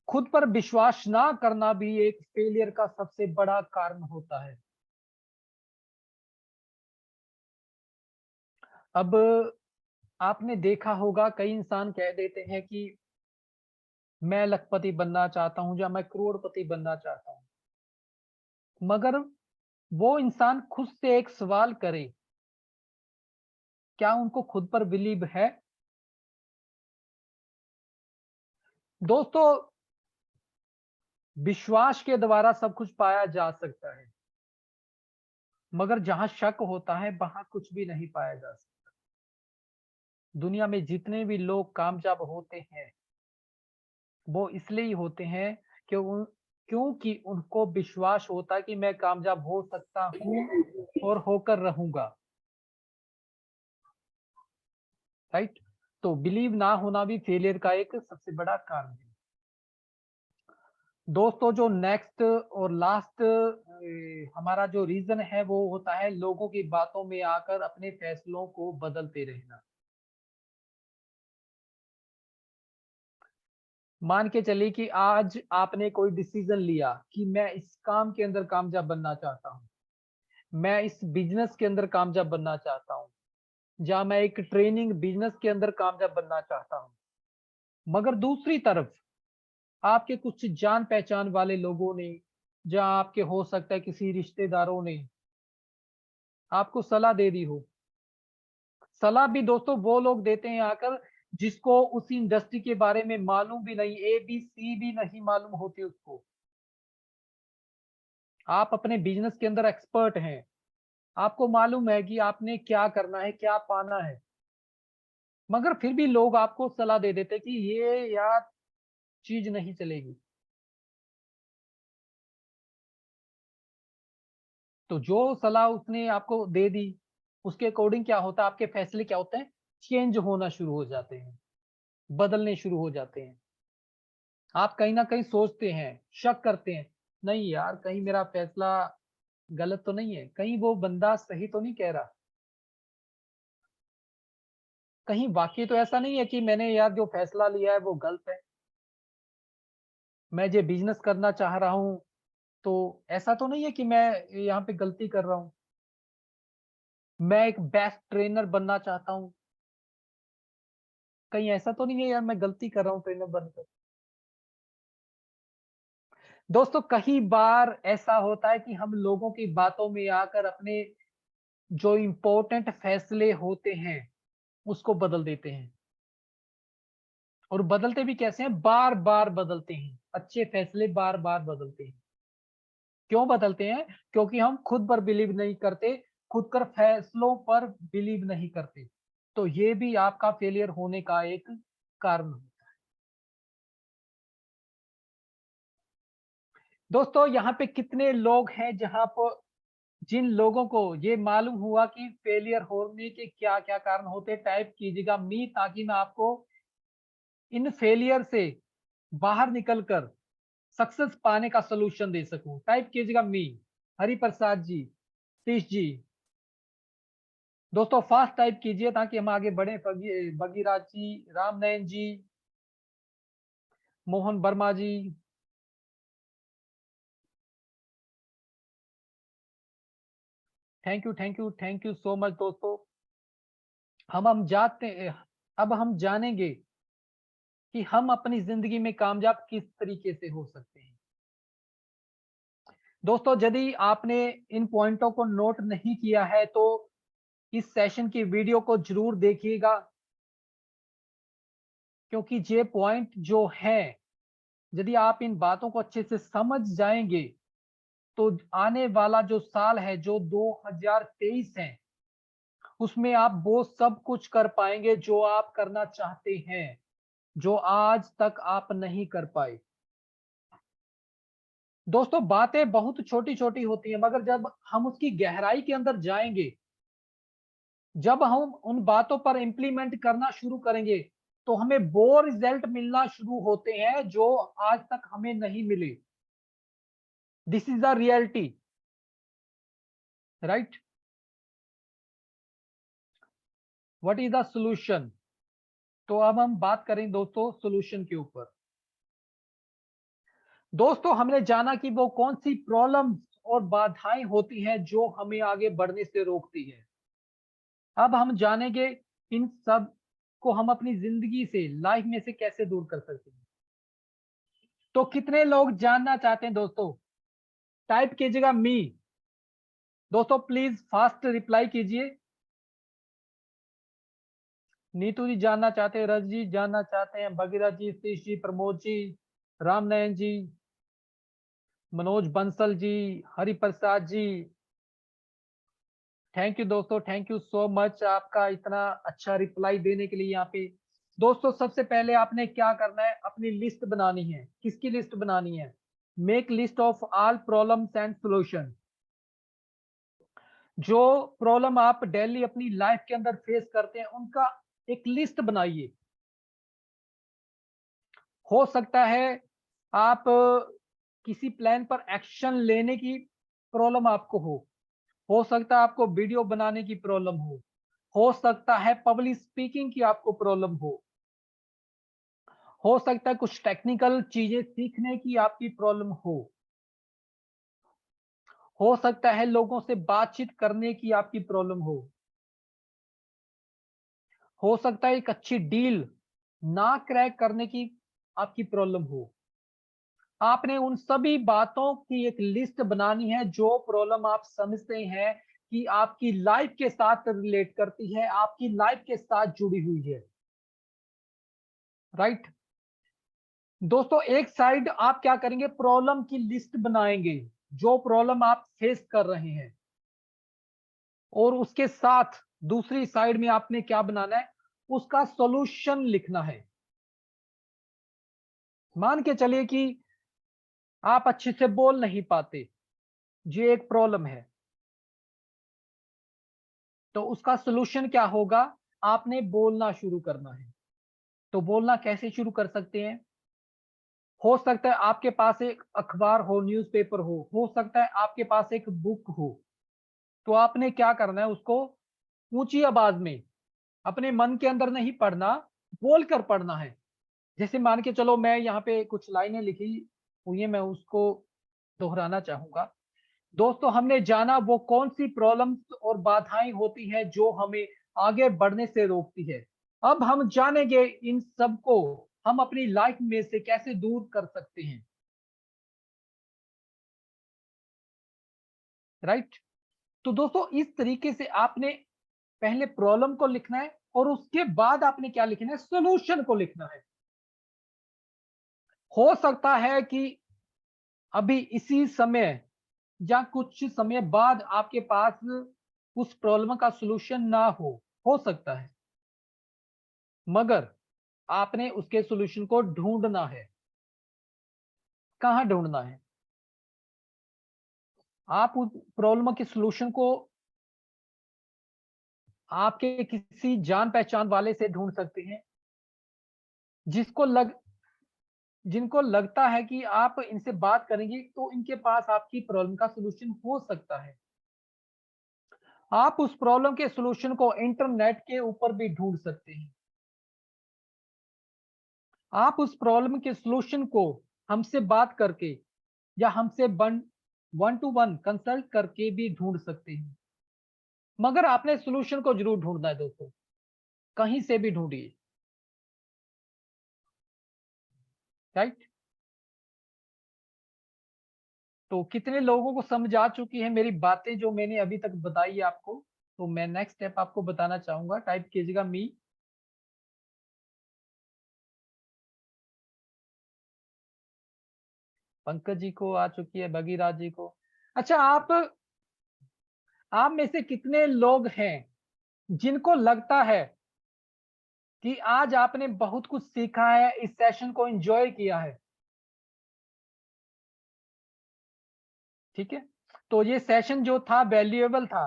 खुद पर विश्वास ना करना भी एक फेलियर का सबसे बड़ा कारण होता है। अब आपने देखा होगा कई इंसान कह देते हैं कि मैं लखपति बनना चाहता हूं या मैं करोड़पति बनना चाहता हूं, मगर वो इंसान खुद से एक सवाल करे, क्या उनको खुद पर बिलीव है? दोस्तों विश्वास के द्वारा सब कुछ पाया जा सकता है, मगर जहां शक होता है वहां कुछ भी नहीं पाया जा सकता। दुनिया में जितने भी लोग कामयाब होते हैं वो इसलिए होते हैं कि क्योंकि उनको विश्वास होता है कि मैं कामयाब हो सकता हूं और होकर रहूंगा। राइट। तो बिलीव ना होना भी फेलियर का एक सबसे बड़ा कारण है। दोस्तों जो नेक्स्ट और लास्ट हमारा जो रीजन है वो होता है लोगों की बातों में आकर अपने फैसलों को बदलते रहना। मान के चलिए कि आज आपने कोई डिसीजन लिया कि मैं इस काम के अंदर कामयाब बनना चाहता हूँ, मैं इस बिजनेस के अंदर कामयाब बनना चाहता हूँ, या मैं एक ट्रेनिंग बिजनेस के अंदर कामयाब बनना चाहता हूँ। मगर दूसरी तरफ आपके कुछ जान पहचान वाले लोगों ने, या आपके हो सकता है किसी रिश्तेदारों ने आपको सलाह दे दी हो। सलाह भी दोस्तों वो लोग देते हैं आकर जिसको उस इंडस्ट्री के बारे में मालूम भी नहीं, ABC भी नहीं मालूम होती उसको। आप अपने बिजनेस के अंदर एक्सपर्ट हैं, आपको मालूम है कि आपने क्या करना है, क्या पाना है, मगर फिर भी लोग आपको सलाह दे देते कि ये यार चीज नहीं चलेगी। तो जो सलाह उसने आपको दे दी, उसके अकॉर्डिंग क्या होता है, आपके फैसले क्या होते हैं, चेंज होना शुरू हो जाते हैं, बदलने शुरू हो जाते हैं। आप कहीं ना कहीं सोचते हैं, शक करते हैं, नहीं यार कहीं मेरा फैसला गलत तो नहीं है, कहीं वो बंदा सही तो नहीं कह रहा, कहीं वाकई तो ऐसा नहीं है कि मैंने यार जो फैसला लिया है वो गलत है, मैं जो बिजनेस करना चाह रहा हूँ तो ऐसा तो नहीं है कि मैं यहाँ पे गलती कर रहा हूँ, मैं एक बेस्ट ट्रेनर बनना चाहता हूँ, कहीं ऐसा तो नहीं है यार मैं गलती कर रहा हूँ ट्रेनर बनकर। दोस्तों कई बार ऐसा होता है कि हम लोगों की बातों में आकर अपने जो इम्पोर्टेंट फैसले होते हैं उसको बदल देते हैं, और बदलते भी कैसे हैं, बार बार बदलते हैं, अच्छे फैसले बार बार बदलते हैं। क्यों बदलते हैं? क्योंकि हम खुद पर बिलीव नहीं करते, खुद कर फैसलों पर बिलीव नहीं करते, तो ये भी आपका फेलियर होने का एक कारण है। दोस्तों यहाँ पे कितने लोग हैं जहां पर जिन लोगों को ये मालूम हुआ कि फेलियर होने के क्या क्या कारण होते हैं, टाइप कीजिएगा मी, ताकि मैं आपको इन फेलियर से बाहर निकलकर सक्सेस पाने का सलूशन दे सकूं। टाइप कीजिएगा मी। हरि प्रसाद जी, सतीश जी, दोस्तों फास्ट टाइप कीजिए ताकि हम आगे बढ़े। Bhagiraj ji, Ramnayan ji, Mohan Verma ji, thank you thank you so much. दोस्तों अब हम जानेंगे कि हम अपनी जिंदगी में कामयाब किस तरीके से हो सकते हैं। दोस्तों यदि आपने इन पॉइंटों को नोट नहीं किया है तो इस सेशन की वीडियो को जरूर देखिएगा, क्योंकि ये पॉइंट जो है, यदि आप इन बातों को अच्छे से समझ जाएंगे तो आने वाला जो साल है, जो 2023 है, उसमें आप वो सब कुछ कर पाएंगे जो आप करना चाहते हैं, जो आज तक आप नहीं कर पाए। दोस्तों बातें बहुत छोटी छोटी होती हैं, मगर जब हम उसकी गहराई के अंदर जाएंगे, जब हम उन बातों पर इंप्लीमेंट करना शुरू करेंगे, तो हमें वो रिजल्ट मिलना शुरू होते हैं जो आज तक हमें नहीं मिले। This is the reality, right? What is the solution? तो अब हम बात करें दोस्तों सोल्यूशन के ऊपर। दोस्तों हमने जाना कि वो कौन सी प्रॉब्लम्स और बाधाएं होती हैं जो हमें आगे बढ़ने से रोकती है। अब हम जानेंगे इन सब को हम अपनी जिंदगी से, लाइफ में से कैसे दूर कर सकते हैं। तो कितने लोग जानना चाहते हैं दोस्तों? टाइप कीजिएगा मी। दोस्तों प्लीज फास्ट रिप्लाई कीजिए। नीतू जी जानना चाहते हैं, रज जी जानना चाहते हैं, भगीरथ जी, सतीश जी, प्रमोद जी, रामनयन जी, मनोज बंसल जी, हरि प्रसाद जी, थैंक यू दोस्तों, थैंक यू सो मच आपका इतना अच्छा रिप्लाई देने के लिए। यहाँ पे दोस्तों सबसे पहले आपने क्या करना है, अपनी लिस्ट बनानी है। किसकी लिस्ट बनानी है? Make list of all problems and solution. जो प्रॉब्लम आप डेली अपनी लाइफ के अंदर फेस करते हैं उनका एक लिस्ट बनाइए। हो सकता है आप किसी प्लान पर एक्शन लेने की प्रॉब्लम आपको हो सकता है आपको वीडियो बनाने की प्रॉब्लम हो सकता है पब्लिक स्पीकिंग की आपको प्रॉब्लम हो सकता है कुछ टेक्निकल चीजें सीखने की आपकी प्रॉब्लम हो सकता है लोगों से बातचीत करने की आपकी प्रॉब्लम हो सकता है एक अच्छी डील ना क्रैक करने की आपकी प्रॉब्लम आपने उन सभी बातों की एक लिस्ट बनानी है जो प्रॉब्लम आप समझते हैं कि आपकी लाइफ के साथ रिलेट करती है, आपकी लाइफ के साथ जुड़ी हुई है, राइट? दोस्तों एक साइड आप क्या करेंगे, प्रॉब्लम की लिस्ट बनाएंगे, जो प्रॉब्लम आप फेस कर रहे हैं, और उसके साथ दूसरी साइड में आपने क्या बनाना है, उसका सॉल्यूशन लिखना है। मान के चलिए कि आप अच्छे से बोल नहीं पाते, ये एक प्रॉब्लम है, तो उसका सॉल्यूशन क्या होगा, आपने बोलना शुरू करना है। तो बोलना कैसे शुरू कर सकते हैं? हो सकता है आपके पास एक अखबार हो, न्यूज़पेपर हो सकता है आपके पास एक बुक हो। तो आपने क्या करना है, उसको ऊंची आवाज में अपने मन के अंदर नहीं पढ़ना, बोल कर पढ़ना है। जैसे मान के चलो मैं यहाँ पे कुछ लाइनें लिखी हुई है, मैं उसको दोहराना चाहूंगा। दोस्तों, हमने जाना वो कौन सी प्रॉब्लम्स और बाधाएं होती हैं जो हमें आगे बढ़ने से रोकती है। अब हम जानेंगे इन सब को हम अपनी लाइफ में से कैसे दूर कर सकते हैं। राइट। तो दोस्तों, इस तरीके से आपने पहले प्रॉब्लम को लिखना है और उसके बाद आपने क्या लिखना है, सॉल्यूशन को लिखना है। हो सकता है कि अभी इसी समय या कुछ समय बाद आपके पास उस प्रॉब्लम का सॉल्यूशन ना हो सकता है, मगर आपने उसके सॉल्यूशन को ढूंढना है। कहाँ ढूंढना है? आप उस प्रॉब्लम के सॉल्यूशन को आपके किसी जान पहचान वाले से ढूंढ सकते हैं, जिसको लग जिनको लगता है कि आप इनसे बात करेंगे तो इनके पास आपकी प्रॉब्लम का सॉल्यूशन हो सकता है। आप उस प्रॉब्लम के सॉल्यूशन को इंटरनेट के ऊपर भी ढूंढ सकते हैं। आप उस प्रॉब्लम के सॉल्यूशन को हमसे बात करके या हमसे वन टू वन कंसल्ट करके भी ढूंढ सकते हैं। मगर आपने सॉल्यूशन को जरूर ढूंढना है दोस्तों, कहीं से भी ढूंढिए। राइट। तो कितने लोगों को समझ आ चुकी है मेरी बातें जो मैंने अभी तक बताई है आपको? तो मैं नेक्स्ट स्टेप आपको बताना चाहूंगा, टाइप कीजिएगा मी। पंकज जी को आ चुकी है, भगीराज जी को। अच्छा, आप में से कितने लोग हैं जिनको लगता है कि आज आपने बहुत कुछ सीखा है, इस सेशन को एंजॉय किया है? ठीक है, तो ये सेशन जो था वैल्यूएबल था।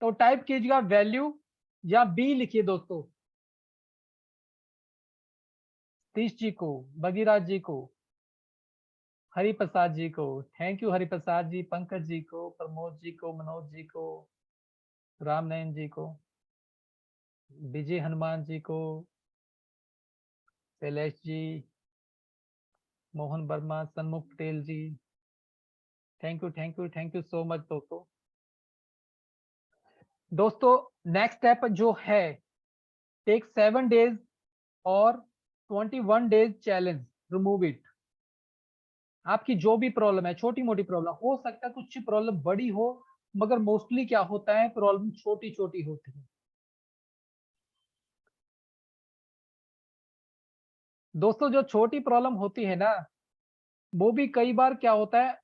तो टाइप कीजिएगा वैल्यू या बी लिखिए दोस्तों। सतीश जी को, भगीराज जी को, हरिप्रसाद जी को, थैंक यू हरिप्रसाद जी, पंकज जी को, प्रमोद जी को, मनोज जी को, रामनयन जी को, विजय हनुमान जी को, Shailesh ji, Mohan Verma, Sanmukh Patel ji, thank you thank you thank you so much दोस्तों। दोस्तों, नेक्स्ट स्टेप जो है, टेक 7 days और 21 days चैलेंज, रिमूव इट। आपकी जो भी प्रॉब्लम है, छोटी मोटी प्रॉब्लम हो सकता है, कुछ प्रॉब्लम बड़ी हो, मगर मोस्टली क्या होता है, प्रॉब्लम छोटी छोटी होती है। दोस्तों, जो छोटी प्रॉब्लम होती है ना, वो भी कई बार क्या होता है,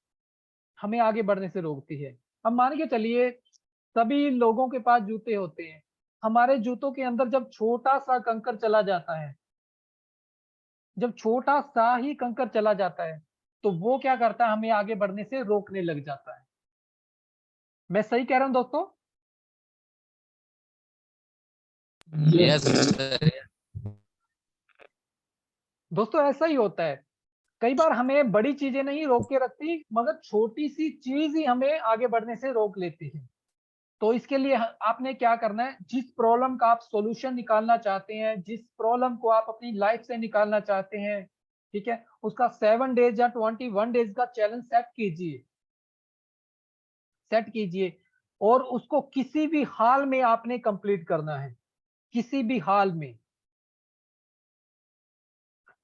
हमें आगे बढ़ने से रोकती है। अब मान के चलिए सभी लोगों के पास जूते होते हैं, हमारे जूतों के अंदर जब छोटा सा कंकर चला जाता है, जब छोटा सा ही कंकर चला जाता है, तो वो क्या करता है, हमें आगे बढ़ने से रोकने लग जाता है। मैं सही कह रहा हूं दोस्तों? Yes sir. दोस्तों, ऐसा ही होता है। कई बार हमें बड़ी चीजें नहीं रोक के रखती, मगर छोटी सी चीज ही हमें आगे बढ़ने से रोक लेती है। तो इसके लिए आपने क्या करना है, जिस प्रॉब्लम का आप सॉल्यूशन निकालना चाहते हैं, जिस प्रॉब्लम को आप अपनी लाइफ से निकालना चाहते हैं, ठीक है, उसका 7 days या 21 days का चैलेंज सेट कीजिए और उसको किसी भी हाल में आपने कंप्लीट करना है, किसी भी हाल में।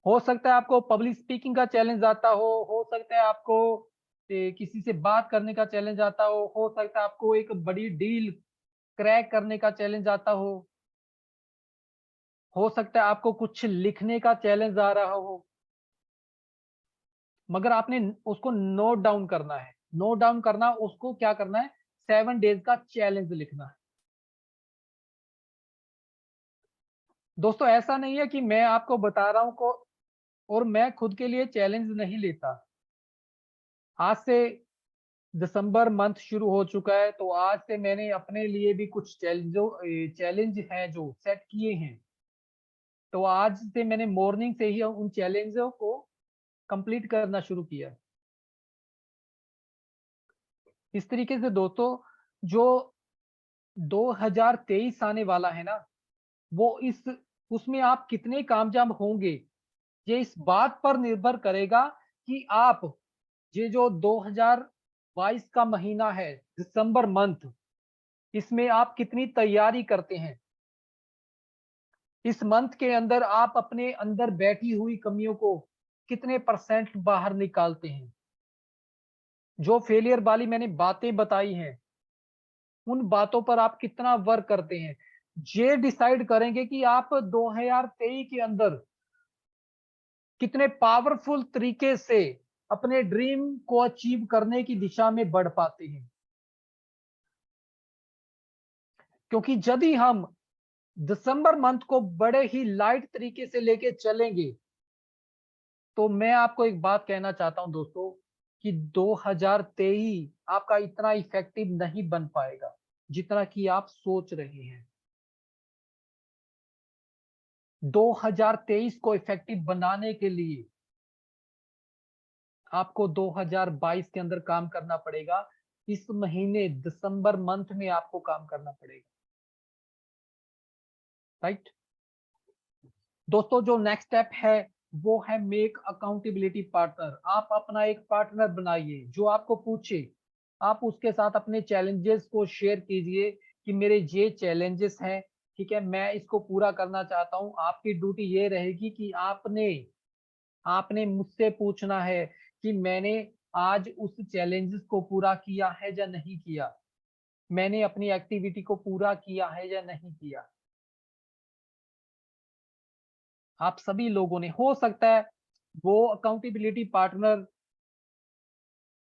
हो सकता है आपको पब्लिक स्पीकिंग का चैलेंज आता हो सकता है आपको किसी से बात करने का चैलेंज आता हो सकता है आपको एक बड़ी डील क्रैक करने का चैलेंज आता हो सकता है आपको कुछ लिखने का चैलेंज आ रहा हो। मगर आपने उसको नोट डाउन करना है। नोट डाउन करना, उसको क्या करना है, 7 डेज का चैलेंज लिखना है। दोस्तों ऐसा नहीं है कि मैं आपको बता रहा हूं को, और मैं खुद के लिए चैलेंज नहीं लेता। आज से दिसंबर मंथ शुरू हो चुका है, तो आज से मैंने अपने लिए भी कुछ चैलेंज है जो सेट किए हैं। तो आज से मैंने मॉर्निंग से ही उन चैलेंजों को कंप्लीट करना शुरू किया। इस तरीके से दोस्तों, जो 2023 आने वाला है ना, वो इस उसमें आप कितने कामयाब होंगे, ये इस बात पर निर्भर करेगा कि आप ये जो 2022 का महीना है, दिसंबर मंथ, इसमें आप कितनी तैयारी करते हैं। इस मंथ के अंदर आप अपने अंदर बैठी हुई कमियों को कितने परसेंट बाहर निकालते हैं। जो फेलियर वाली मैंने बातें बताई हैं, उन बातों पर आप कितना वर्क करते हैं। ये डिसाइड करेंगे कि आप 2023 के अंदर कितने पावरफुल तरीके से अपने ड्रीम को अचीव करने की दिशा में बढ़ पाते हैं। क्योंकि यदि हम दिसंबर मंथ को बड़े ही लाइट तरीके से लेके चलेंगे, तो मैं आपको एक बात कहना चाहता हूं दोस्तों, कि 2023 आपका इतना इफेक्टिव नहीं बन पाएगा जितना कि आप सोच रहे हैं। 2023 को इफेक्टिव बनाने के लिए आपको 2022 के अंदर काम करना पड़ेगा। इस महीने दिसंबर मंथ में आपको काम करना पड़ेगा, राइट। दोस्तों जो नेक्स्ट स्टेप है, वो है मेक अकाउंटेबिलिटी पार्टनर। आप अपना एक पार्टनर बनाइए जो आपको पूछे। आप उसके साथ अपने चैलेंजेस को शेयर कीजिए कि मेरे ये चैलेंजेस हैं, ठीक है, मैं इसको पूरा करना चाहता हूं। आपकी ड्यूटी ये रहेगी कि आपने आपने मुझसे पूछना है कि मैंने आज उस चैलेंजेस को पूरा किया है या नहीं किया, मैंने अपनी एक्टिविटी को पूरा किया है या नहीं किया। आप सभी लोगों ने, हो सकता है वो अकाउंटेबिलिटी पार्टनर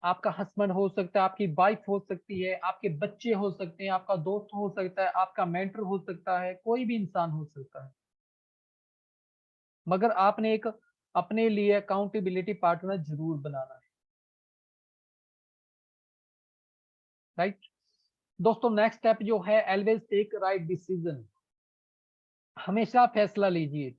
आपका हस्बैंड हो सकता है, आपकी वाइफ हो सकती है, आपके बच्चे हो सकते हैं, आपका दोस्त हो सकता है, आपका मेंटर हो सकता है, कोई भी इंसान हो सकता है। मगर आपने एक अपने लिए अकाउंटेबिलिटी पार्टनर जरूर बनाना है, राइट। दोस्तों नेक्स्ट स्टेप जो है, ऑलवेज टेक राइट डिसीजन। हमेशा फैसला लीजिए।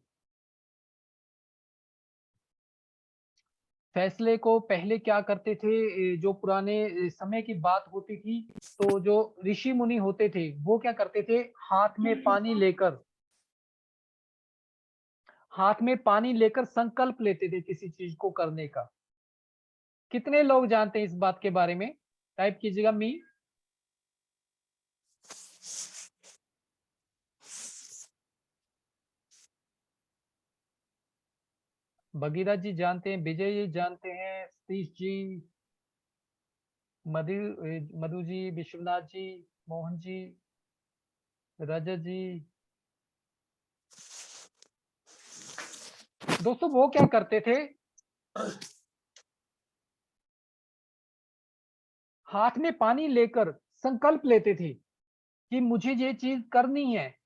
फैसले को पहले क्या करते थे, जो पुराने समय की बात होती थी, तो जो ऋषि मुनि होते थे वो क्या करते थे, हाथ में पानी लेकर संकल्प लेते थे किसी चीज को करने का। कितने लोग जानते हैं इस बात के बारे में, टाइप कीजिएगा मी। भगीरथ जी जानते हैं, विजय जी जानते हैं, सतीश जी, मधु मधु जी, विश्वनाथ जी, मोहन जी, रजत जी। दोस्तों वो क्या करते थे, हाथ में पानी लेकर संकल्प लेते थे कि मुझे ये चीज करनी है।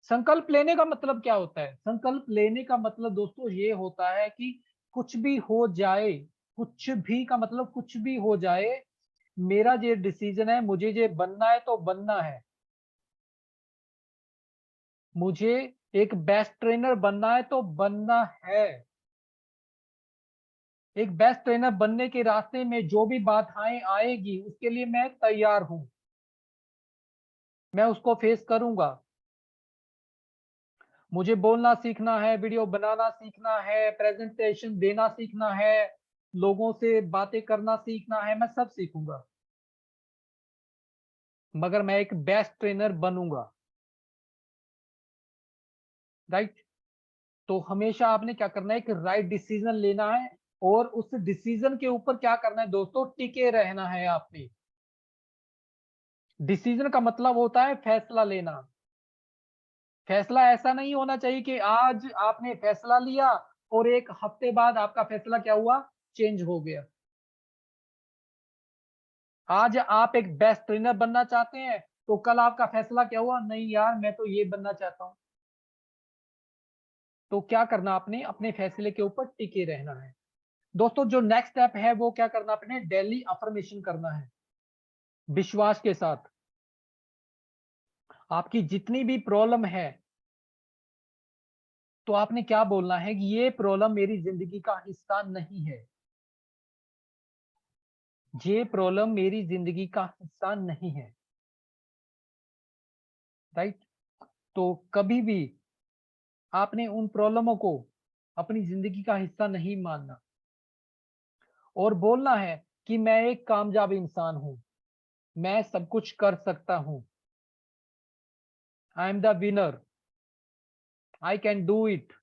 संकल्प लेने का मतलब क्या होता है, संकल्प लेने का मतलब दोस्तों ये होता है कि कुछ भी हो जाए, कुछ भी का मतलब कुछ भी हो जाए, मेरा ये डिसीजन है, मुझे ये बनना है तो बनना है। मुझे एक बेस्ट ट्रेनर बनना है तो बनना है। एक बेस्ट ट्रेनर बनने के रास्ते में जो भी बाधाएं आएगी, उसके लिए मैं तैयार हूं, मैं उसको फेस करूंगा। मुझे बोलना सीखना है, वीडियो बनाना सीखना है, प्रेजेंटेशन देना सीखना है, लोगों से बातें करना सीखना है, मैं सब सीखूंगा, मगर मैं एक बेस्ट ट्रेनर बनूंगा, राइट। तो हमेशा आपने क्या करना है, एक राइट डिसीजन लेना है, और उस डिसीजन के ऊपर क्या करना है दोस्तों, टिके रहना है आपने। डिसीजन का मतलब होता है फैसला लेना। फैसला ऐसा नहीं होना चाहिए कि आज आपने फैसला लिया और एक हफ्ते बाद आपका फैसला क्या हुआ, चेंज हो गया। आज आप एक बेस्ट ट्रेनर बनना चाहते हैं, तो कल आपका फैसला क्या हुआ, नहीं यार मैं तो ये बनना चाहता हूं। तो क्या करना, आपने अपने फैसले के ऊपर टिके रहना है। दोस्तों जो नेक्स्ट स्टेप है वो क्या करना, आपने डेली अफर्मेशन करना है विश्वास के साथ। आपकी जितनी भी प्रॉब्लम है, तो आपने क्या बोलना है कि ये प्रॉब्लम मेरी जिंदगी का हिस्सा नहीं है, ये प्रॉब्लम मेरी जिंदगी का हिस्सा नहीं है। राइट। तो कभी भी आपने उन प्रॉब्लमों को अपनी जिंदगी का हिस्सा नहीं मानना, और बोलना है कि मैं एक कामयाब इंसान हूं, मैं सब कुछ कर सकता हूं, I am the winner, I can do it.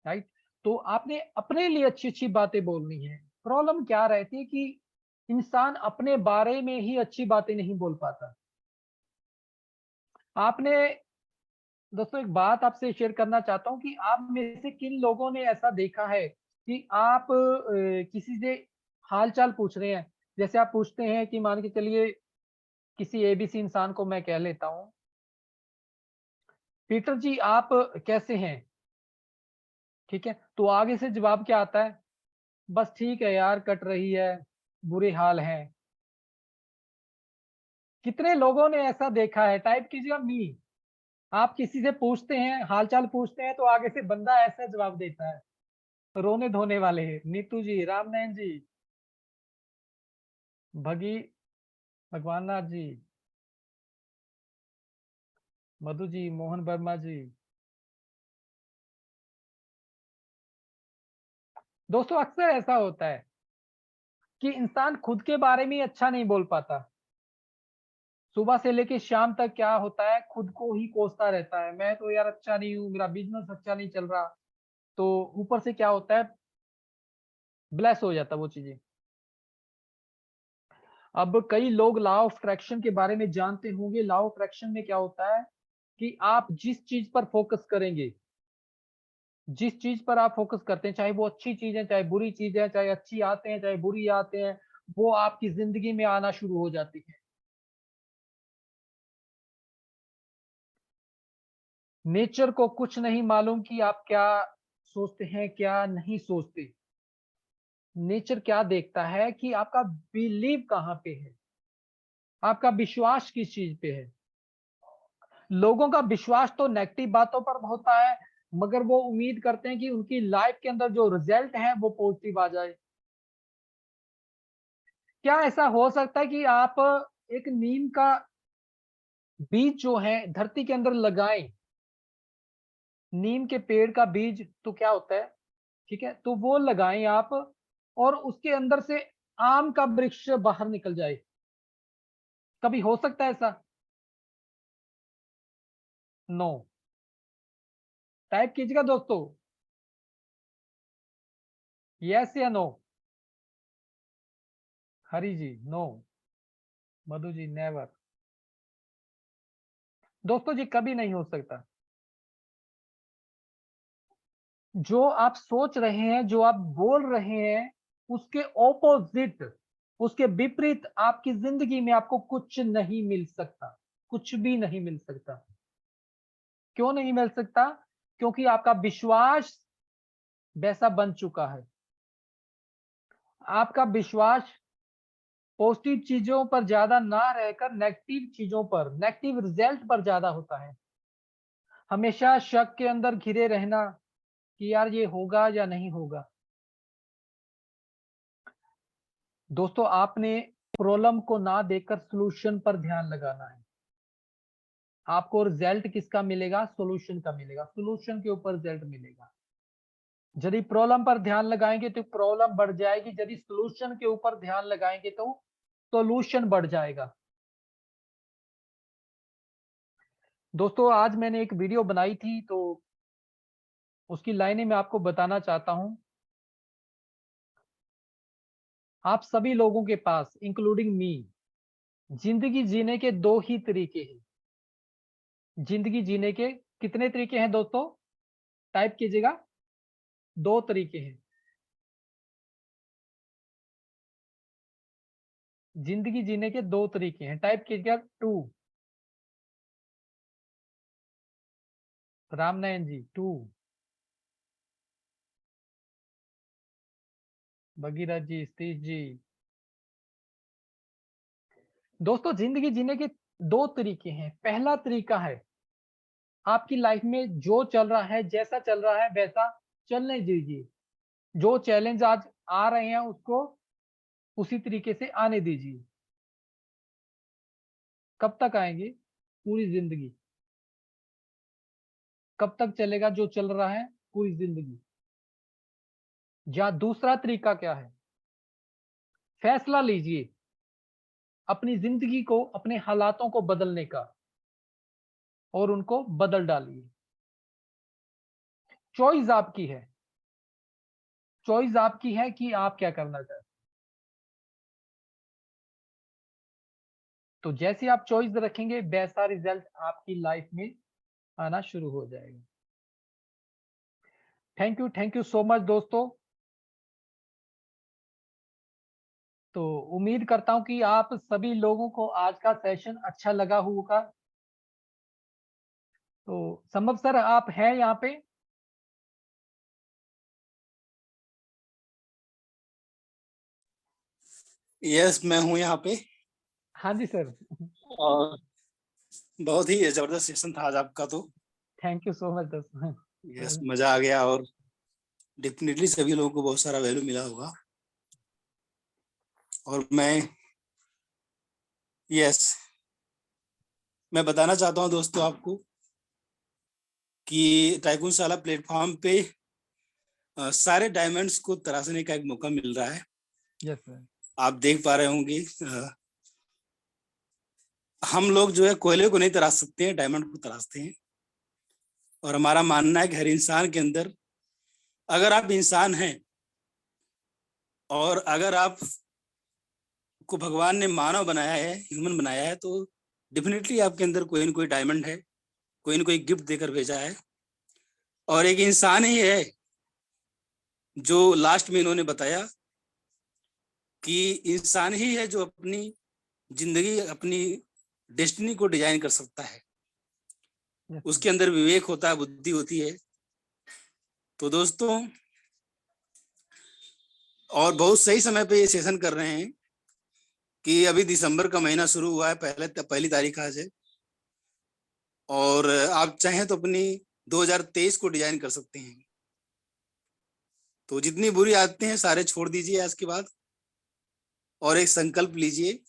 Right. तो आपने अपने लिए अच्छी अच्छी बातें बोलनी है। प्रॉब्लम क्या रहती है कि इंसान अपने बारे में ही अच्छी बातें नहीं बोल पाता। आपने, दोस्तों एक बात आपसे शेयर करना चाहता हूं कि आप में से किन लोगों ने ऐसा देखा है कि आप किसी से हालचाल पूछ रहे हैं। जैसे आप पूछते हैं कि मान के चलिए किसी एबीसी इंसान को मैं कह लेता हूं, पीटर जी आप कैसे हैं, ठीक है, तो आगे से जवाब क्या आता है, बस ठीक है यार, कट रही है, बुरे हाल हैं। कितने लोगों ने ऐसा देखा है, टाइप कीजिएगा मी। आप किसी से पूछते हैं, हालचाल पूछते हैं, तो आगे से बंदा ऐसा जवाब देता है, रोने धोने वाले हैं। नीतू जी, रामनयन जी, भगी, भगवान नाथ जी, मधु जी, मोहन वर्मा जी। दोस्तों अक्सर ऐसा होता है कि इंसान खुद के बारे में अच्छा नहीं बोल पाता। सुबह से लेके शाम तक क्या होता है, खुद को ही कोसता रहता है, मैं तो यार अच्छा नहीं हूँ, मेरा बिजनेस अच्छा नहीं चल रहा। तो ऊपर से क्या होता है, ब्लेस हो जाता है वो चीजें। अब कई लोग लॉ ऑफ अट्रैक्शन के बारे में जानते होंगे। लॉ ऑफ अट्रैक्शन में क्या होता है कि आप जिस चीज पर फोकस करेंगे, जिस चीज पर आप फोकस करते हैं, चाहे वो अच्छी चीज है चाहे बुरी चीज है, चाहे अच्छी आते हैं चाहे बुरी आते हैं, वो आपकी जिंदगी में आना शुरू हो जाती है। नेचर को कुछ नहीं मालूम कि आप क्या सोचते हैं क्या नहीं सोचते। नेचर क्या देखता है कि आपका बिलीव कहाँ पे है, आपका विश्वास किस चीज पे है। लोगों का विश्वास तो नेगेटिव बातों पर होता है, मगर वो उम्मीद करते हैं कि उनकी लाइफ के अंदर जो रिजल्ट है वो पॉजिटिव आ जाए। क्या ऐसा हो सकता है कि आप एक नीम का बीज जो है धरती के अंदर लगाएं, नीम के पेड़ का बीज तो क्या होता है, ठीक है, तो वो लगाएं आप, और उसके अंदर से आम का वृक्ष बाहर निकल जाए। कभी हो सकता है ऐसा? नो। टाइप कीजिएगा दोस्तों, यस या नो। हरी जी नो, मधु जी नेवर। दोस्तों जी कभी नहीं हो सकता। जो आप सोच रहे हैं, जो आप बोल रहे हैं, उसके ऑपोजिट, उसके विपरीत आपकी जिंदगी में आपको कुछ नहीं मिल सकता, कुछ भी नहीं मिल सकता। क्यों नहीं मिल सकता? क्योंकि आपका विश्वास वैसा बन चुका है। आपका विश्वास पॉजिटिव चीजों पर ज्यादा ना रहकर नेगेटिव चीजों पर, नेगेटिव रिजल्ट पर ज्यादा होता है। हमेशा शक के अंदर घिरे रहना कि यार ये होगा या नहीं होगा। दोस्तों आपने प्रॉब्लम को ना देखकर सॉल्यूशन पर ध्यान लगाना है। आपको रिजल्ट किसका मिलेगा? सॉल्यूशन का मिलेगा, सॉल्यूशन के ऊपर रिजल्ट मिलेगा। यदि प्रॉब्लम पर ध्यान लगाएंगे तो प्रॉब्लम बढ़ जाएगी, यदि सॉल्यूशन के ऊपर ध्यान लगाएंगे तो सॉल्यूशन बढ़ जाएगा। दोस्तों आज मैंने एक वीडियो बनाई थी, तो उसकी लाइनें मैं आपको बताना चाहता हूं। आप सभी लोगों के पास इंक्लूडिंग मी, जिंदगी जीने के दो ही तरीके हैं। जिंदगी जीने के कितने तरीके हैं दोस्तों? टाइप कीजिएगा, 2 तरीके हैं। जिंदगी जीने के 2 तरीके हैं। टाइप कीजिएगा 2। रामनयन जी 2। भगीरथ जी, सतीश जी। दोस्तों, जिंदगी जीने के 2 तरीके हैं। पहला तरीका है आपकी लाइफ में जो चल रहा है, जैसा चल रहा है वैसा चलने दीजिए। जो चैलेंज आज आ रहे हैं उसको उसी तरीके से आने दीजिए। कब तक आएंगे? पूरी जिंदगी। कब तक चलेगा जो चल रहा है? पूरी जिंदगी। या दूसरा तरीका क्या है? फैसला लीजिए अपनी जिंदगी को, अपने हालातों को बदलने का और उनको बदल डालिए। चॉइस आपकी है। चॉइस आपकी है कि आप क्या करना चाहते हैं। तो जैसे आप चॉइस रखेंगे वैसा रिजल्ट आपकी लाइफ में आना शुरू हो जाएगा। थैंक यू सो मच दोस्तों। तो उम्मीद करता हूं कि आप सभी लोगों को आज का सेशन अच्छा लगा होगा। तो संभव सर आप हैं यहाँ पे? यस, मैं हूँ यहाँ पे। हाँ जी सर। और बहुत ही जबरदस्त सेशन था आज आपका। तो थैंक यू सो मच दोस्तों। यस, मजा आ गया और डेफिनेटली सभी लोगों को बहुत सारा वैल्यू मिला होगा। और मैं बताना चाहता हूँ दोस्तों आपको कि टाइकून शाला प्लेटफॉर्म पे सारे डायमंड्स को तराशने का एक मौका मिल रहा है। Yes sir. आप देख पा रहे होंगे हम लोग जो है कोयले को नहीं तराश सकते हैं, डायमंड को तराशते हैं। और हमारा मानना है कि हर इंसान के अंदर, अगर आप इंसान हैं और अगर आप को भगवान ने मानव बनाया है, ह्यूमन बनाया है, तो डेफिनेटली आपके अंदर कोई न कोई डायमंड है, कोई न कोई गिफ्ट देकर भेजा है। और एक इंसान ही है जो लास्ट में इन्होंने बताया कि इंसान ही है जो अपनी जिंदगी, अपनी डेस्टिनी को डिजाइन कर सकता है। उसके अंदर विवेक होता है, बुद्धि होती है। तो दोस्तों, और बहुत सही समय पे ये सेशन कर रहे हैं कि अभी दिसंबर का महीना शुरू हुआ है, पहली तारीख आज है। और आप चाहें तो अपनी 2023 को डिजाइन कर सकते हैं। तो जितनी बुरी आदतें हैं सारे छोड़ दीजिए आज के बाद और एक संकल्प लीजिए।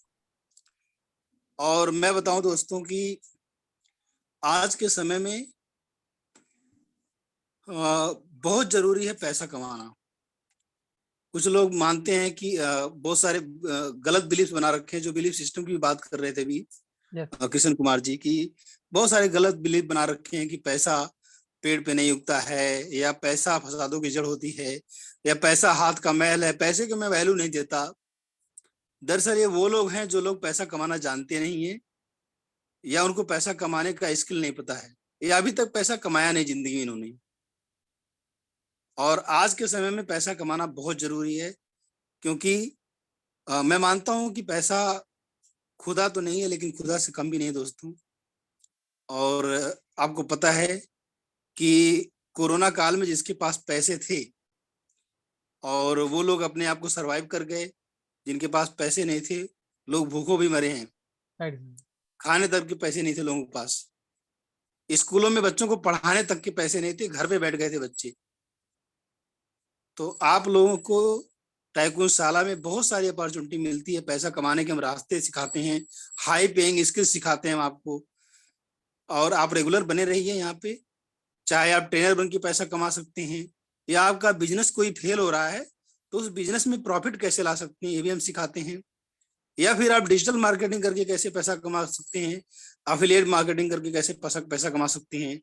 और मैं बताऊं दोस्तों कि आज के समय में बहुत जरूरी है पैसा कमाना। कुछ लोग मानते हैं कि बहुत सारे गलत बिलीफ बना रखे हैं, जो बिलीफ सिस्टम की बात कर रहे थे भी कृष्ण कुमार जी की। बहुत सारे गलत बिलीफ बना रखे हैं कि पैसा पेड़ पे नहीं उगता है, या पैसा फसादों की जड़ होती है, या पैसा हाथ का मैल है, पैसे को मैं वैल्यू नहीं देता। दरअसल ये वो लोग हैं जो लोग पैसा कमाना जानते नहीं है, या उनको पैसा कमाने का स्किल नहीं पता है, या अभी तक पैसा कमाया नहीं जिंदगी में इन्होंने। और आज के समय में पैसा कमाना बहुत जरूरी है, क्योंकि मैं मानता हूं कि पैसा खुदा तो नहीं है, लेकिन खुदा से कम भी नहीं दोस्तों। और आपको पता है कि कोरोना काल में जिसके पास पैसे थे और वो लोग अपने आप को सरवाइव कर गए, जिनके पास पैसे नहीं थे लोग भूखों भी मरे हैं। खाने तक के पैसे नहीं थे लोगों के पास, स्कूलों में बच्चों को पढ़ाने तक के पैसे नहीं थे, घर पे बैठ गए थे बच्चे। तो आप लोगों को टाइकून शाला में बहुत सारी अपॉर्चुनिटी मिलती है, पैसा कमाने के हम रास्ते सिखाते हैं, हाई पेइंग स्किल्स सिखाते हैं हम आपको। और आप रेगुलर बने रहिए यहाँ पे। चाहे आप ट्रेनर बन के पैसा कमा सकते हैं, या आपका बिजनेस कोई फेल हो रहा है तो उस बिजनेस में प्रॉफिट कैसे ला सकते हैं ये भी हम सिखाते हैं। या फिर आप डिजिटल मार्केटिंग करके कैसे पैसा कमा सकते हैं, एफिलिएट मार्केटिंग करके कैसे पैसा कमा सकते हैं,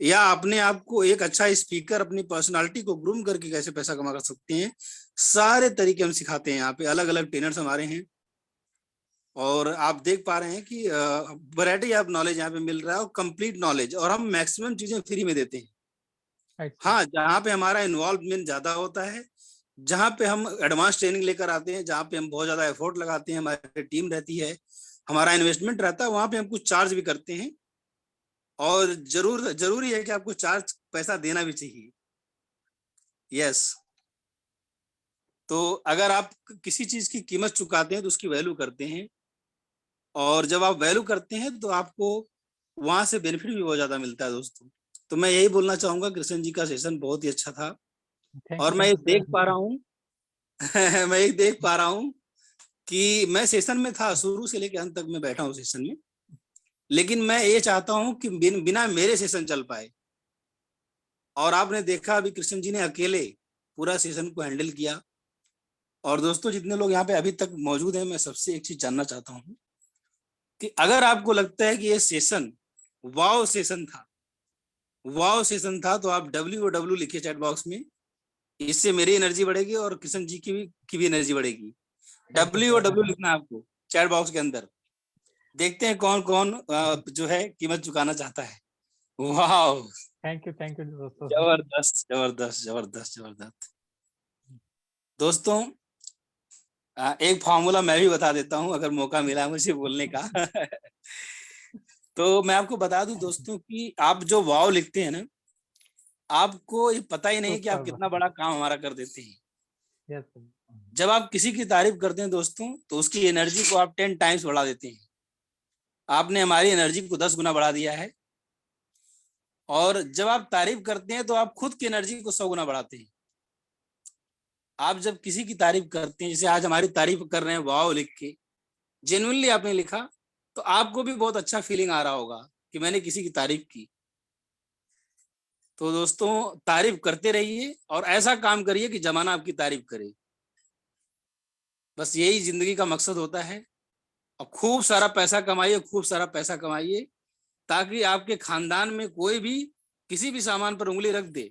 या अपने आप को एक अच्छा स्पीकर, अपनी पर्सनालिटी को ग्रूम करके कैसे पैसा कमा कर सकते हैं। सारे तरीके हम सिखाते हैं यहाँ पे, अलग अलग ट्रेनर्स हमारे हैं। और आप देख पा रहे हैं कि वैरायटी ऑफ नॉलेज यहाँ पे मिल रहा है, और कंप्लीट नॉलेज, और हम मैक्सिमम चीजें फ्री में देते हैं। राइट। हाँ, जहाँ पे हमारा इन्वॉल्वमेंट ज्यादा होता है, जहाँ पे हम एडवांस ट्रेनिंग लेकर आते हैं, जहाँ पे हम बहुत ज्यादा एफर्ट लगाते हैं, हमारी टीम रहती है, हमारा इन्वेस्टमेंट रहता है, वहां पे हम कुछ चार्ज भी करते हैं। और जरूरी है कि आपको चार्ज पैसा देना भी चाहिए। यस। तो अगर आप किसी चीज की कीमत चुकाते हैं तो उसकी वैल्यू करते हैं, और जब आप वैल्यू करते हैं तो आपको वहां से बेनिफिट भी बहुत ज्यादा मिलता है दोस्तों। तो मैं यही बोलना चाहूंगा, कृष्ण जी का सेशन बहुत ही अच्छा था। थैंक और यू, मैं थैंक ये यू देख सर। पा रहा हूँ मैं ये देख पा रहा हूँ कि मैं सेशन में था, शुरू से लेकर अंत तक मैं बैठा हूँ सेशन में, लेकिन मैं ये चाहता हूँ कि बिना मेरे सेशन चल पाए। और आपने देखा अभी कृष्ण जी ने अकेले पूरा सेशन को हैंडल किया। और दोस्तों, जितने लोग यहाँ पे अभी तक मौजूद हैं, मैं सबसे एक चीज जानना चाहता हूँ कि अगर आपको लगता है कि ये सेशन वाओ सेशन था, वाओ सेशन था, तो आप WOW लिखिए चैट बॉक्स में। इससे मेरी एनर्जी बढ़ेगी और कृष्ण जी की भी एनर्जी बढ़ेगी। Thank you sir. WOW लिखना है आपको चैट बॉक्स के अंदर। देखते हैं कौन कौन जो है कीमत चुकाना चाहता है। वाह, थैंक यू दोस्तों। जबरदस्त जबरदस्त जबरदस्त जबरदस्त। दोस्तों, एक फॉर्मूला मैं भी बता देता हूं, अगर मौका मिला मुझे बोलने का तो मैं आपको बता दूं दोस्तों कि आप जो वाव लिखते हैं ना, आपको ये पता ही नहीं कि आप कितना बड़ा काम हमारा कर देते हैं। Yes sir. जब आप किसी की तारीफ करते हैं दोस्तों, तो उसकी एनर्जी को आप 10 टाइम्स बढ़ा देते हैं। आपने हमारी एनर्जी को 10 गुना बढ़ा दिया है। और जब आप तारीफ करते हैं तो आप खुद की एनर्जी को 100 गुना बढ़ाते हैं। आप जब किसी की तारीफ करते हैं, जैसे आज हमारी तारीफ कर रहे हैं वाव लिख के, जेन्युइनली आपने लिखा, तो आपको भी बहुत अच्छा फीलिंग आ रहा होगा कि मैंने किसी की तारीफ की। तो दोस्तों, तारीफ करते रहिए और ऐसा काम करिए कि जमाना आपकी तारीफ करे। बस यही जिंदगी का मकसद होता है। और खूब सारा पैसा कमाइए, खूब सारा पैसा कमाइए, ताकि आपके खानदान में कोई भी किसी भी सामान पर उंगली रख दे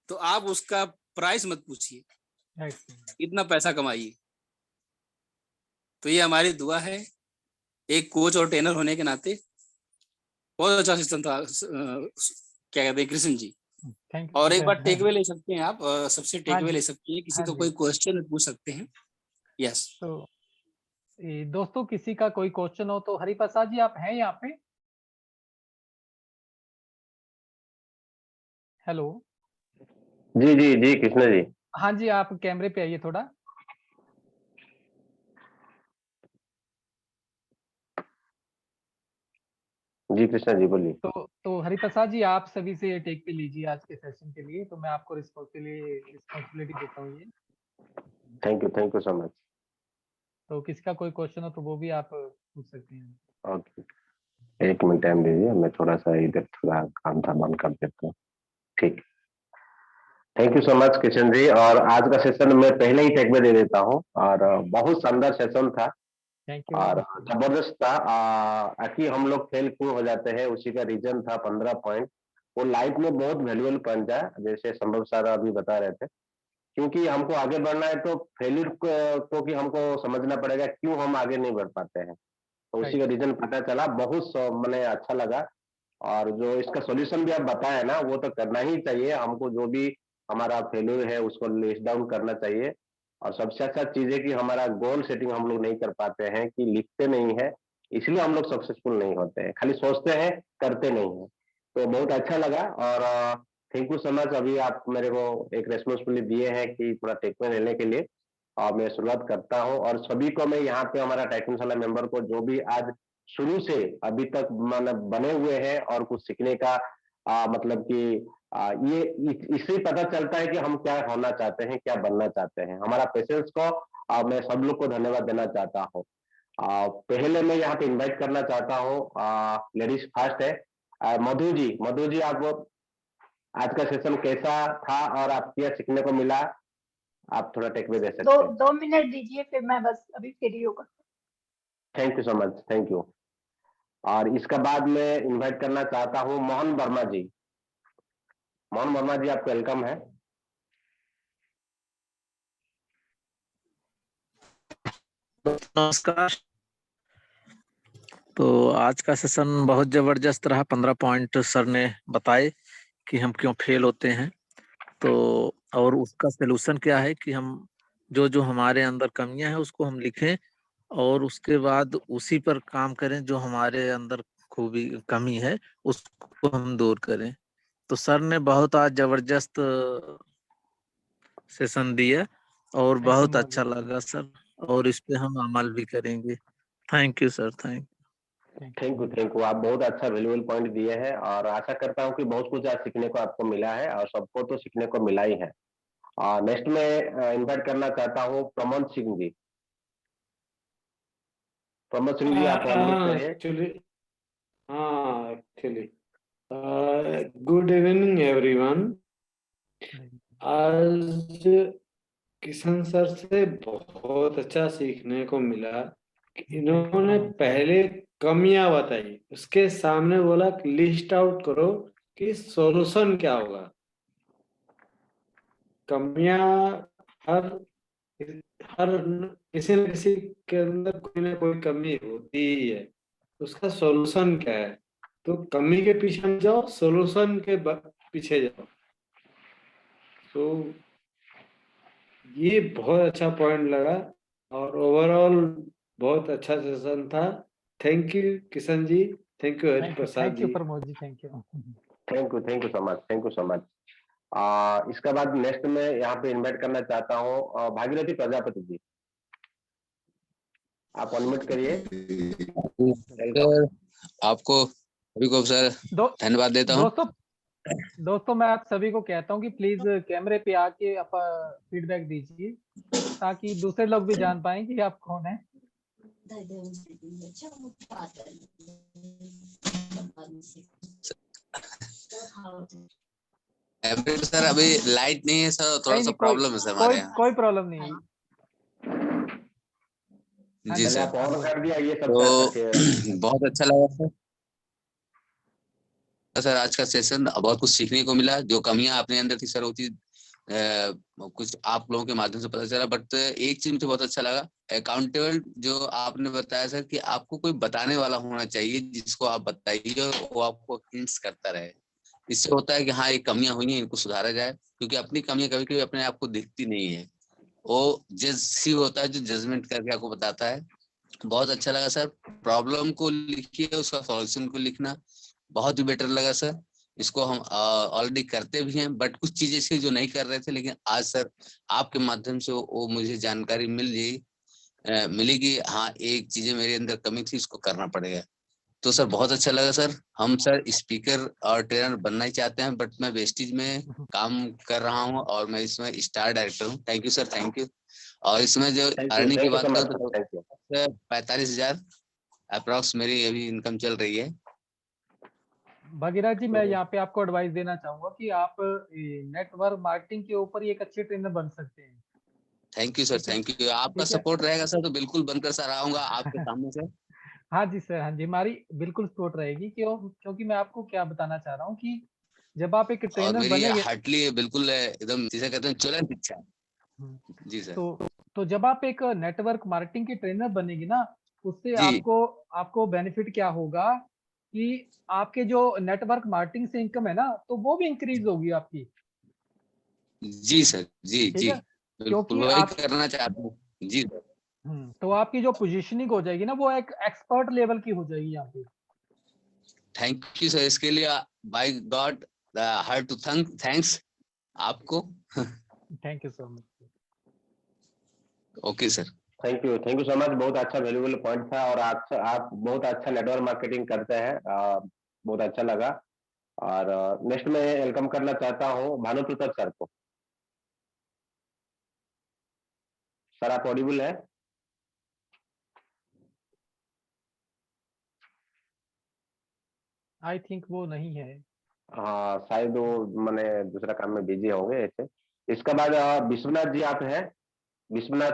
तो आप उसका प्राइस मत पूछिए, इतना पैसा कमाइए। तो ये हमारी दुआ है, एक कोच और ट्रेनर होने के नाते। बहुत अच्छा सिस्टम था, क्या कहते हैं कृष्ण जी। थैंक यू और एक बार सर। टेकअवे ले सकते हैं आप, सबसे हाँ टेकअवे जी, ले सकती है, किसी हाँ का जी। कोई क्वेश्चन पूछ सकते हैं। यस। तो दोस्तों, किसी का कोई क्वेश्चन हो तो हरिप्रसाद जी आप हैं यहाँ पे? हेलो। जी जी जी कृष्णा जी। हाँ जी, आप कैमरे पे आइए थोड़ा। जी कृष्णा जी बोलिए। तो हरिप्रसाद जी, आप सभी से टेक पे लीजिए आज के सेशन के लिए। तो मैं आपको रिस्पॉन्सिबिलिटी देता हूँ ये। Thank you so much. तो किसी का कोई क्वेश्चन हो तो वो भी आप पूछ सकते हैं। ओके, एक मिनट टाइम दीजिए, मैं थोड़ा सा इधर थोड़ा काम था बंद कर देता हूँ। ठीक, thank you so much Kishan ji. और आज का सेशन मैं पहले ही टेक में दे देता हूँ। और बहुत शानदार सेशन था थैंक यू। और जबरदस्त था। कि हम लोग फेल क्यों हो जाते हैं, उसी का रीजन था 15 पॉइंट। वो लाइफ में बहुत वैल्यूबल पॉइंट था, जैसे संभव सर अभी बता रहे थे। क्योंकि हमको आगे बढ़ना है तो फेल्यूर को कि हमको समझना पड़ेगा क्यों हम आगे नहीं बढ़ पाते हैं। तो उसी का रीजन पता चला, बहुत मैंने अच्छा लगा। और जो इसका सॉल्यूशन भी आप बताए ना, वो तो करना ही चाहिए हमको। जो भी हमारा फेल्यूर है उसको लिस्ट डाउन करना चाहिए। और सबसे अच्छा चीज है कि हमारा गोल सेटिंग हम लोग नहीं कर पाते हैं, कि लिखते नहीं है, इसलिए हम लोग सक्सेसफुल नहीं होते हैं, खाली सोचते हैं करते नहीं है। तो बहुत अच्छा लगा। और थैंक यू सो मच। अभी आप मेरे को एक रेस्पॉन्सिबिलिटी दिए हैं कि थोड़ा टेक में लेने के लिए, और मैं शुरुआत करता हूँ। और सभी को मैं यहाँ पे हमारा टेक्निकल मेंबर को, जो भी आज शुरू से अभी तक मतलब बने हुए हैं और कुछ सीखने का मतलब कि ये इससे पता चलता है कि हम क्या होना चाहते हैं, क्या बनना चाहते हैं। हमारा पेशेंस को मैं सब लोग को धन्यवाद देना चाहता हूँ। पहले मैं यहाँ पे इनवाइट करना चाहता हूँ, लेडीज फर्स्ट है, मधु जी आप आज का सेशन कैसा था और आप क्या सीखने को मिला, आप थोड़ा टेकअवे दे सकते हैं। 2 मिनट दीजिए, फिर मैं बस अभी फ्री होगा। Thank you so much, thank you. और इसका बाद मैं इनवाइट करना चाहता हूँ मोहन वर्मा जी। मोहन वर्मा जी, आप वेलकम है। नमस्कार। तो आज का सेशन बहुत जबरदस्त रहा। 15 पॉइंट सर ने बताए कि हम क्यों फेल होते हैं, तो और उसका सलूशन क्या है कि हम जो जो हमारे अंदर कमियां हैं उसको हम लिखें और उसके बाद उसी पर काम करें, जो हमारे अंदर खूबी कमी है उसको हम दूर करें। तो सर ने बहुत आज जबरदस्त सेशन दिया और थैंक यू बहुत मोहन अच्छा जी। लगा सर, और इस पे हम अमल भी करेंगे। Thank you sir, thank thank you. आप बहुत अच्छा वैल्यूएबल पॉइंट दिए हैं और आशा करता हूँ कि बहुत कुछ आज सीखने को आपको मिला है और सबको तो सीखने को मिला ही है। नेक्स्ट में इनवाइट करना चाहता हूँ प्रमोद सिंह जी। प्रमोद सिंह जी, आप अनम्यूट करिए। Actually good evening everyone. आज किशन सर से बहुत अच्छा सीखने को मिला। इन्होंने पहले कमियां बताई, उसके सामने बोला लिस्ट आउट करो कि सॉल्यूशन क्या होगा। कमियां हर हर किसी न किसी के अंदर कोई ना कोई कमी होती ही है, उसका सॉल्यूशन क्या है। तो कमी के पीछे मत जाओ, सॉल्यूशन के पीछे जाओ। तो ये बहुत अच्छा पॉइंट लगा और ओवरऑल बहुत अच्छा सेशन था। Thank you Kishan ji, thank you Hari Prasad thank you ji. Pramod ji, thank you. Thank you so much, thank you so much. इसके बाद नेक्स्ट में यहाँ पे इनवाइट करना चाहता हूँ भागीरथी प्रजापति जी। आप अनम्यूट करिए। सर, आपको सभी को सर धन्यवाद देता हूँ। दोस्तों मैं आप सभी को कहता हूँ कि प्लीज कैमरे पे आके आप फीडबैक दीजिए ताकि दूसरे लोग भी जान पाए कि आप कौन है। सर अभी लाइट नहीं है सर, थोड़ा सा प्रॉब्लम है सर हमारे यहाँ। कोई प्रॉब्लम नहीं है। जी सर, आप ऑन कर दिया, ये सब तो बहुत अच्छा लगा सर आज का सेशन। बहुत कुछ सीखने को मिला। जो कमियां अपने अंदर थी सर वो चीज कुछ आप लोगों के माध्यम से पता चला। बट एक चीज मुझे बहुत अच्छा लगा, अकाउंटेबल जो आपने बताया सर कि आपको कोई बताने वाला होना चाहिए जिसको आप बताइए और वो आपको हिंट्स करता रहे। इससे होता है कि हाँ ये कमियां हुई हैं, इनको सुधारा जाए, क्योंकि अपनी कमियां कभी कभी अपने आप को दिखती नहीं है। वो जज ही होता है जो जजमेंट करके आपको बताता है। बहुत अच्छा लगा सर। प्रॉब्लम को लिखिए, उसका सॉल्यूशन को लिखना बहुत ही बेटर लगा सर। इसको हम ऑलरेडी करते भी हैं, बट कुछ चीजें इसकी जो नहीं कर रहे थे, लेकिन आज सर आपके माध्यम से वो मुझे जानकारी मिलेगी। हाँ एक चीजें मेरे अंदर कमी थी, इसको करना पड़ेगा। तो सर बहुत अच्छा लगा सर। हम सर स्पीकर और ट्रेनर बनना ही चाहते हैं, बट मैं वेस्टिज में काम कर रहा हूँ और मैं इसमें स्टार डायरेक्टर हूँ। Thank you sir, thank you. और इसमें जो अर्निंग की बात करूँ तो 45,000 अप्रॉक्स मेरी अभी इनकम चल रही है। भागीरथ जी, मैं यहाँ पे आपको एडवाइस देना चाहूंगा कि आप नेटवर्क मार्केटिंग के ऊपर एक अच्छे ट्रेनर बन सकते हैं। Thank you sir, thank you. आपका सपोर्ट रहेगा सर तो बिल्कुल बनकर सर आऊंगा आपके सामने से। हाँ जी सर, हाँ जी, हमारी बिल्कुल सपोर्ट रहेगी। क्योंकि मैं आपको क्या बताना चाह रहा हूँ कि जब आप एक और ट्रेनर मेरी बनेंगे हार्टली बिल्कुल एकदम जिसे कहते हैं ज्वलंत इच्छा है। जी सर। तो जब आप एक नेटवर्क मार्केटिंग के ट्रेनर बनेंगे ना, उससे जी आपको बेनिफिट क्या होगा कि आपके जो नेटवर्क मार्केटिंग से इनकम है ना, तो वो भी इंक्रीज होगी आपकी। जी सर, जी ठीक जी है, बिल्कुल क्योंकि वही आप करना चाहता हूँ। जी सर। तो आपकी जो पोजीशनिंग हो जाएगी ना, वो एक एक्सपर्ट लेवल की हो जाएगी यहाँ पे। थैंक यू सर, इसके लिए by God heart to thanks आपको। Thank you so much. Okay sir, thank you so much. बहुत अच्छा वैल्यूएबल पॉइंट था और आप बहुत अच्छा नेटवर्क मार्केटिंग करते हैं। बहुत अच्छा लगा। और नेक्स्ट में वेलकम करना चाहता हूँ भानु प्रताप सर को। सर आप ऑडिबल है? आई थिंक वो नहीं है। हाँ शायद वो मैंने दूसरा काम में बिजी होंगे ऐसे। इसके बाद विश्वनाथ जी आप हैं? विश्वनाथ,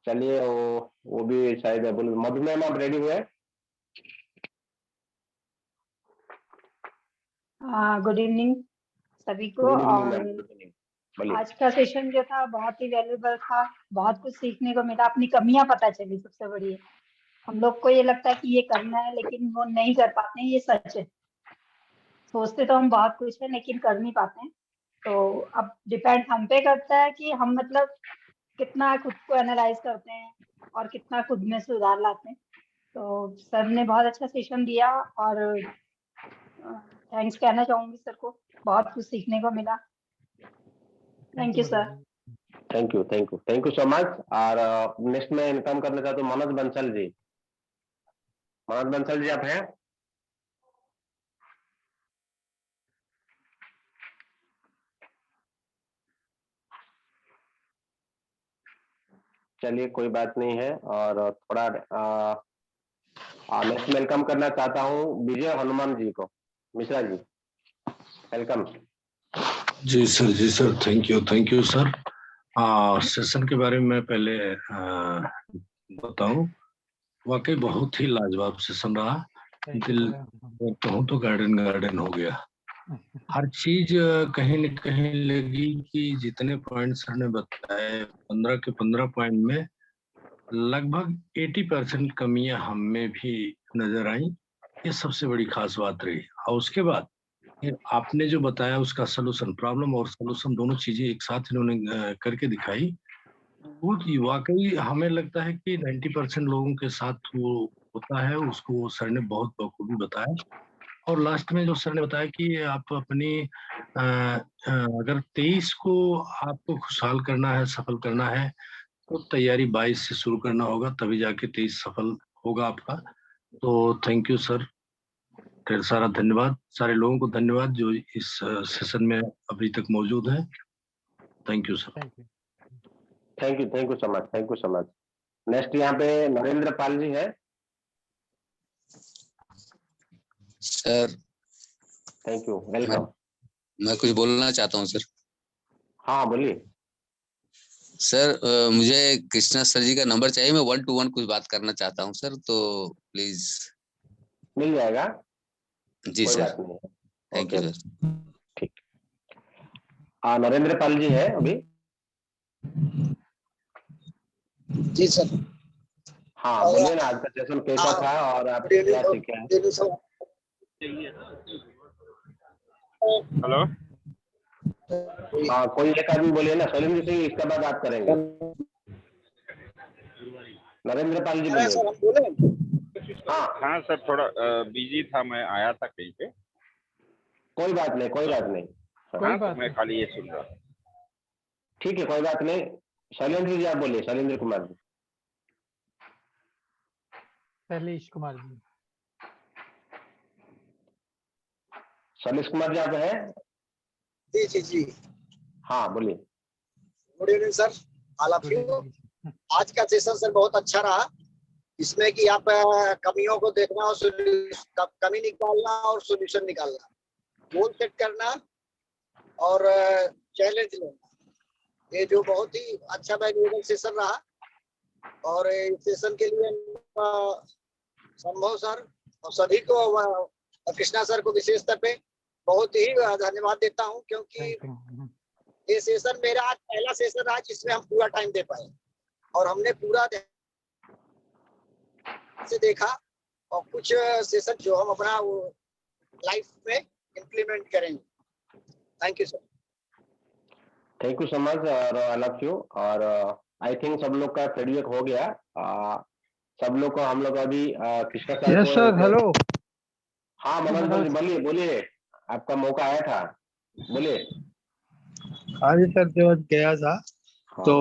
चलिए वो भी शायद बोल। मधुमेह आप रेडी हुए? गुड इवनिंग सभी को। गुड इवनिंग और मैम, गुड इवनिंग। बोलिए। आज का सेशन जो था बहुत ही वैल्यूबल था, बहुत कुछ सीखने को मिला, अपनी कमियां पता चली सबसे बड़ी। हम लोग को ये लगता है कि ये करना है, लेकिन वो नहीं कर पाते हैं, ये सच है। सोचते तो हम बहुत कुछ है, लेकिन कर नहीं पाते हैं। तो अब डिपेंड हम पे करता है कि हम मतलब कितना खुद को एनालाइज करते हैं और कितना खुद में सुधार लाते हैं। तो सर ने बहुत अच्छा सेशन दिया और थैंक्स कहना चाहूंगी सर को, बहुत कुछ सीखने को मिला। Thank you sir. Thank you so much. और नेक्स्ट में इनकम करना चाहते हूँ मनोज बंसल जी। मनोज बंसल जी आप हैं? चलिए कोई बात नहीं है। और थोड़ा नेक्स्ट वेलकम करना चाहता हूँ विजय हनुमान जी को। मिश्रा जी वेलकम। जी sir, thank you sir. Session के बारे में मैं पहले बताऊं, वाकई बहुत ही लाजवाब सेशन रहा। दिल कहूँ तो गार्डन हो गया। हर चीज कहीं न कहीं लगी कि जितने पॉइंट सर ने बताए 15 के 15 पॉइंट में लगभग 80% कमियां हम में भी नजर आई। ये सबसे बड़ी खास बात रही। और उसके बाद फिर आपने जो बताया उसका सलूशन, प्रॉब्लम और सलूशन दोनों चीजें एक साथ इन्होंने करके दिखाई। वो वाकई हमें लगता है कि 90% लोगों के साथ वो होता है, उसको सर ने बहुत बखूबी बताया। और लास्ट में जो सर ने बताया कि आप अपनी अगर 23 को आपको खुशहाल करना है, सफल करना है, तो तैयारी 22 से शुरू करना होगा, तभी जाके 23 सफल होगा आपका। तो थैंक यू सर, ढेर सारा धन्यवाद। सारे लोगों को धन्यवाद जो इस सेशन में अभी तक मौजूद हैं। Thank you sir. Thank you so much. Next यहाँ पे नरेंद्र पाल जी है। Sir thank you, welcome. मैं कुछ बोलना चाहता हूँ सर। हाँ बोलिए सर। मुझे कृष्णा सर जी का नंबर चाहिए, मैं 1 to 1 कुछ बात करना चाहता हूँ सर, तो प्लीज। मिल जाएगा, जी कोई सर, बात नहीं है। Thank you sir. ठीक। नरेंद्र पाल जी है अभी। जी सर। हाँ बोलिए ना, आज का सेशन कैसा था और आप क्या सीखे हैं? हेलो। हाँ कोई एक आदमी बोलिए ना, शैलेंद्र सिंह इसके बाद आप करेंगे। नरेंद्र पाल जी बोलिए। हाँ सर, थोड़ा बिजी था, मैं आया था कहीं पे। कोई बात नहीं हाँ, तो मैं खाली ये सुन रहा था। ठीक है, कोई बात नहीं। शैलेंद्र जी आप बोलिए, शैलेंद्र कुमार जी। शैलेश कुमार जी। शैलेश कुमार जी आप हैं? जी। हाँ बोलिए। Good evening sir, all of you. आज का सेशन सर बहुत अच्छा रहा, इसमें कि आप कमियों को देखना और कमी निकालना और सोल्यूशन निकालना, गोल सेट करना और चैलेंज लेना, ये जो बहुत ही अच्छा वैल्यूएबल सेशन रहा। और इस सेशन के लिए संभव सर और सभी को, कृष्णा सर को विशेष तौर पे बहुत ही धन्यवाद देता हूं, क्योंकि ये सेशन मेरा आज पहला सेशन रहा जिसमें हम पूरा टाइम दे पाए और हमने पूरा से देखा और कुछ सेशन जो हम अपना वो लाइफ में इम्प्लीमेंट करेंगे। Thank you sir. Thank you so much और आई लव यू। और आई थिंक सब लोग का फीडबैक हो गया। सब लोग को हम लोग अभी कृष्णा सर को। Sir hello. हाँ मनोज जी बोलिए, आपका मौका आया था, बोलिए। हाँ जी सर, जो गया था तो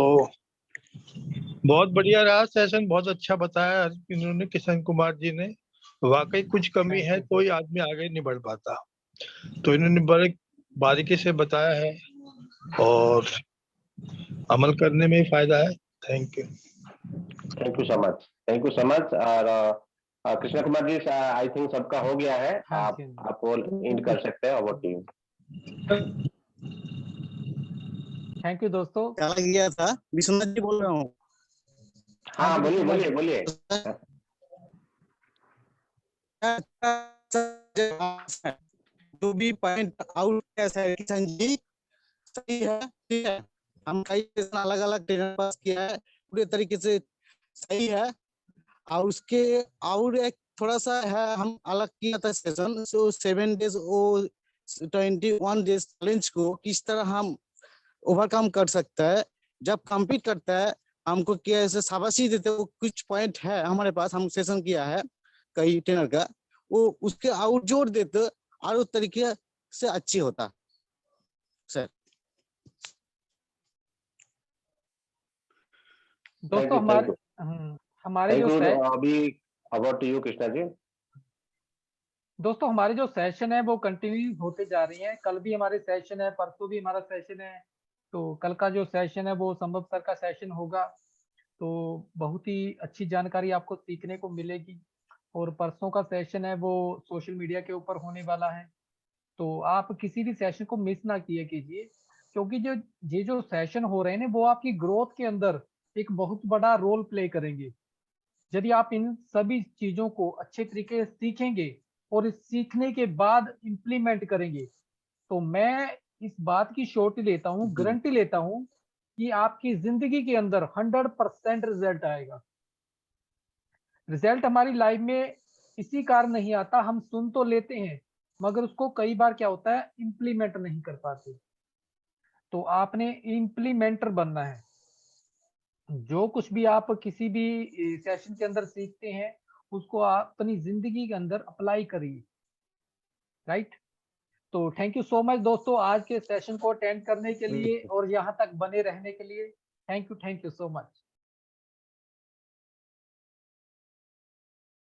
बहुत बढ़िया रहा सेशन, बहुत अच्छा बताया इन्होंने, किशन कुमार जी ने। वाकई कुछ कमी है तो ही आदमी आगे नहीं बढ़ पाता, तो इन्होंने बड़े बारीकी से बताया है और अमल करने में ही फायदा है। Thank you so much. और कृष्णा कुमार जी आई थिंक सबका हो गया है। आप इंड कर सकते हैं, over to you. Thank you दोस्तों। चला गया था, विश्वनाथ जी बोल रहा हूँ। हाँ बोलिए। जो भी पॉइंट आउट कैसा है किशन जी, सही है, ठीक है। हम कई अलग अलग ट्रेनर पास किया है, पूरे तरीके से सही है। और उसके और एक थोड़ा सा है, हम अलग किया था सेशन, सो 7 डेज वो 21 डेज चैलेंज को किस तरह हम ओवरकम कर सकता है। जब कंप्लीट करता है हमको क्या ऐसे शाबाशी देते, वो कुछ पॉइंट है हमारे पास, हम सेशन किया है कई ट्रेनर का, वो उसके और जोड़ देते और उस तरीके से अच्छी होता सर। दोस्तों हमारे जो अभी अबाउट यू कृष्णा जी। दोस्तों हमारे जो सेशन है वो कंटिन्यू होते जा रही हैं। कल भी हमारे सेशन है, परसों भी हमारा सेशन है। तो कल का जो सेशन है वो संभव सर का सेशन होगा, तो बहुत ही अच्छी जानकारी आपको सीखने को मिलेगी। और परसों का सेशन है वो सोशल मीडिया के ऊपर होने वाला है, तो आप किसी भी सेशन को मिस ना किए कीजिए, क्योंकि जो सेशन हो रहे हैं ना वो आपकी ग्रोथ के अंदर एक बहुत बड़ा रोल प्ले करेंगे। यदि आप इन सभी चीजों को अच्छे तरीके से सीखेंगे और इस सीखने के बाद इम्प्लीमेंट करेंगे, तो मैं इस बात की श्योरिटी लेता हूँ, गारंटी लेता हूँ कि आपकी जिंदगी के अंदर 100% रिजल्ट आएगा। रिजल्ट हमारी लाइफ में इसी कारण नहीं आता, हम सुन तो लेते हैं मगर उसको कई बार क्या होता है इम्प्लीमेंट नहीं कर पाते। तो आपने इम्प्लीमेंटर बनना है। जो कुछ भी आप किसी भी सेशन के अंदर सीखते हैं उसको आप अपनी जिंदगी के अंदर अप्लाई करिए, राइट। तो थैंक यू सो मच दोस्तों आज के सेशन को अटेंड करने के लिए और यहाँ तक बने रहने के लिए। Thank you so much.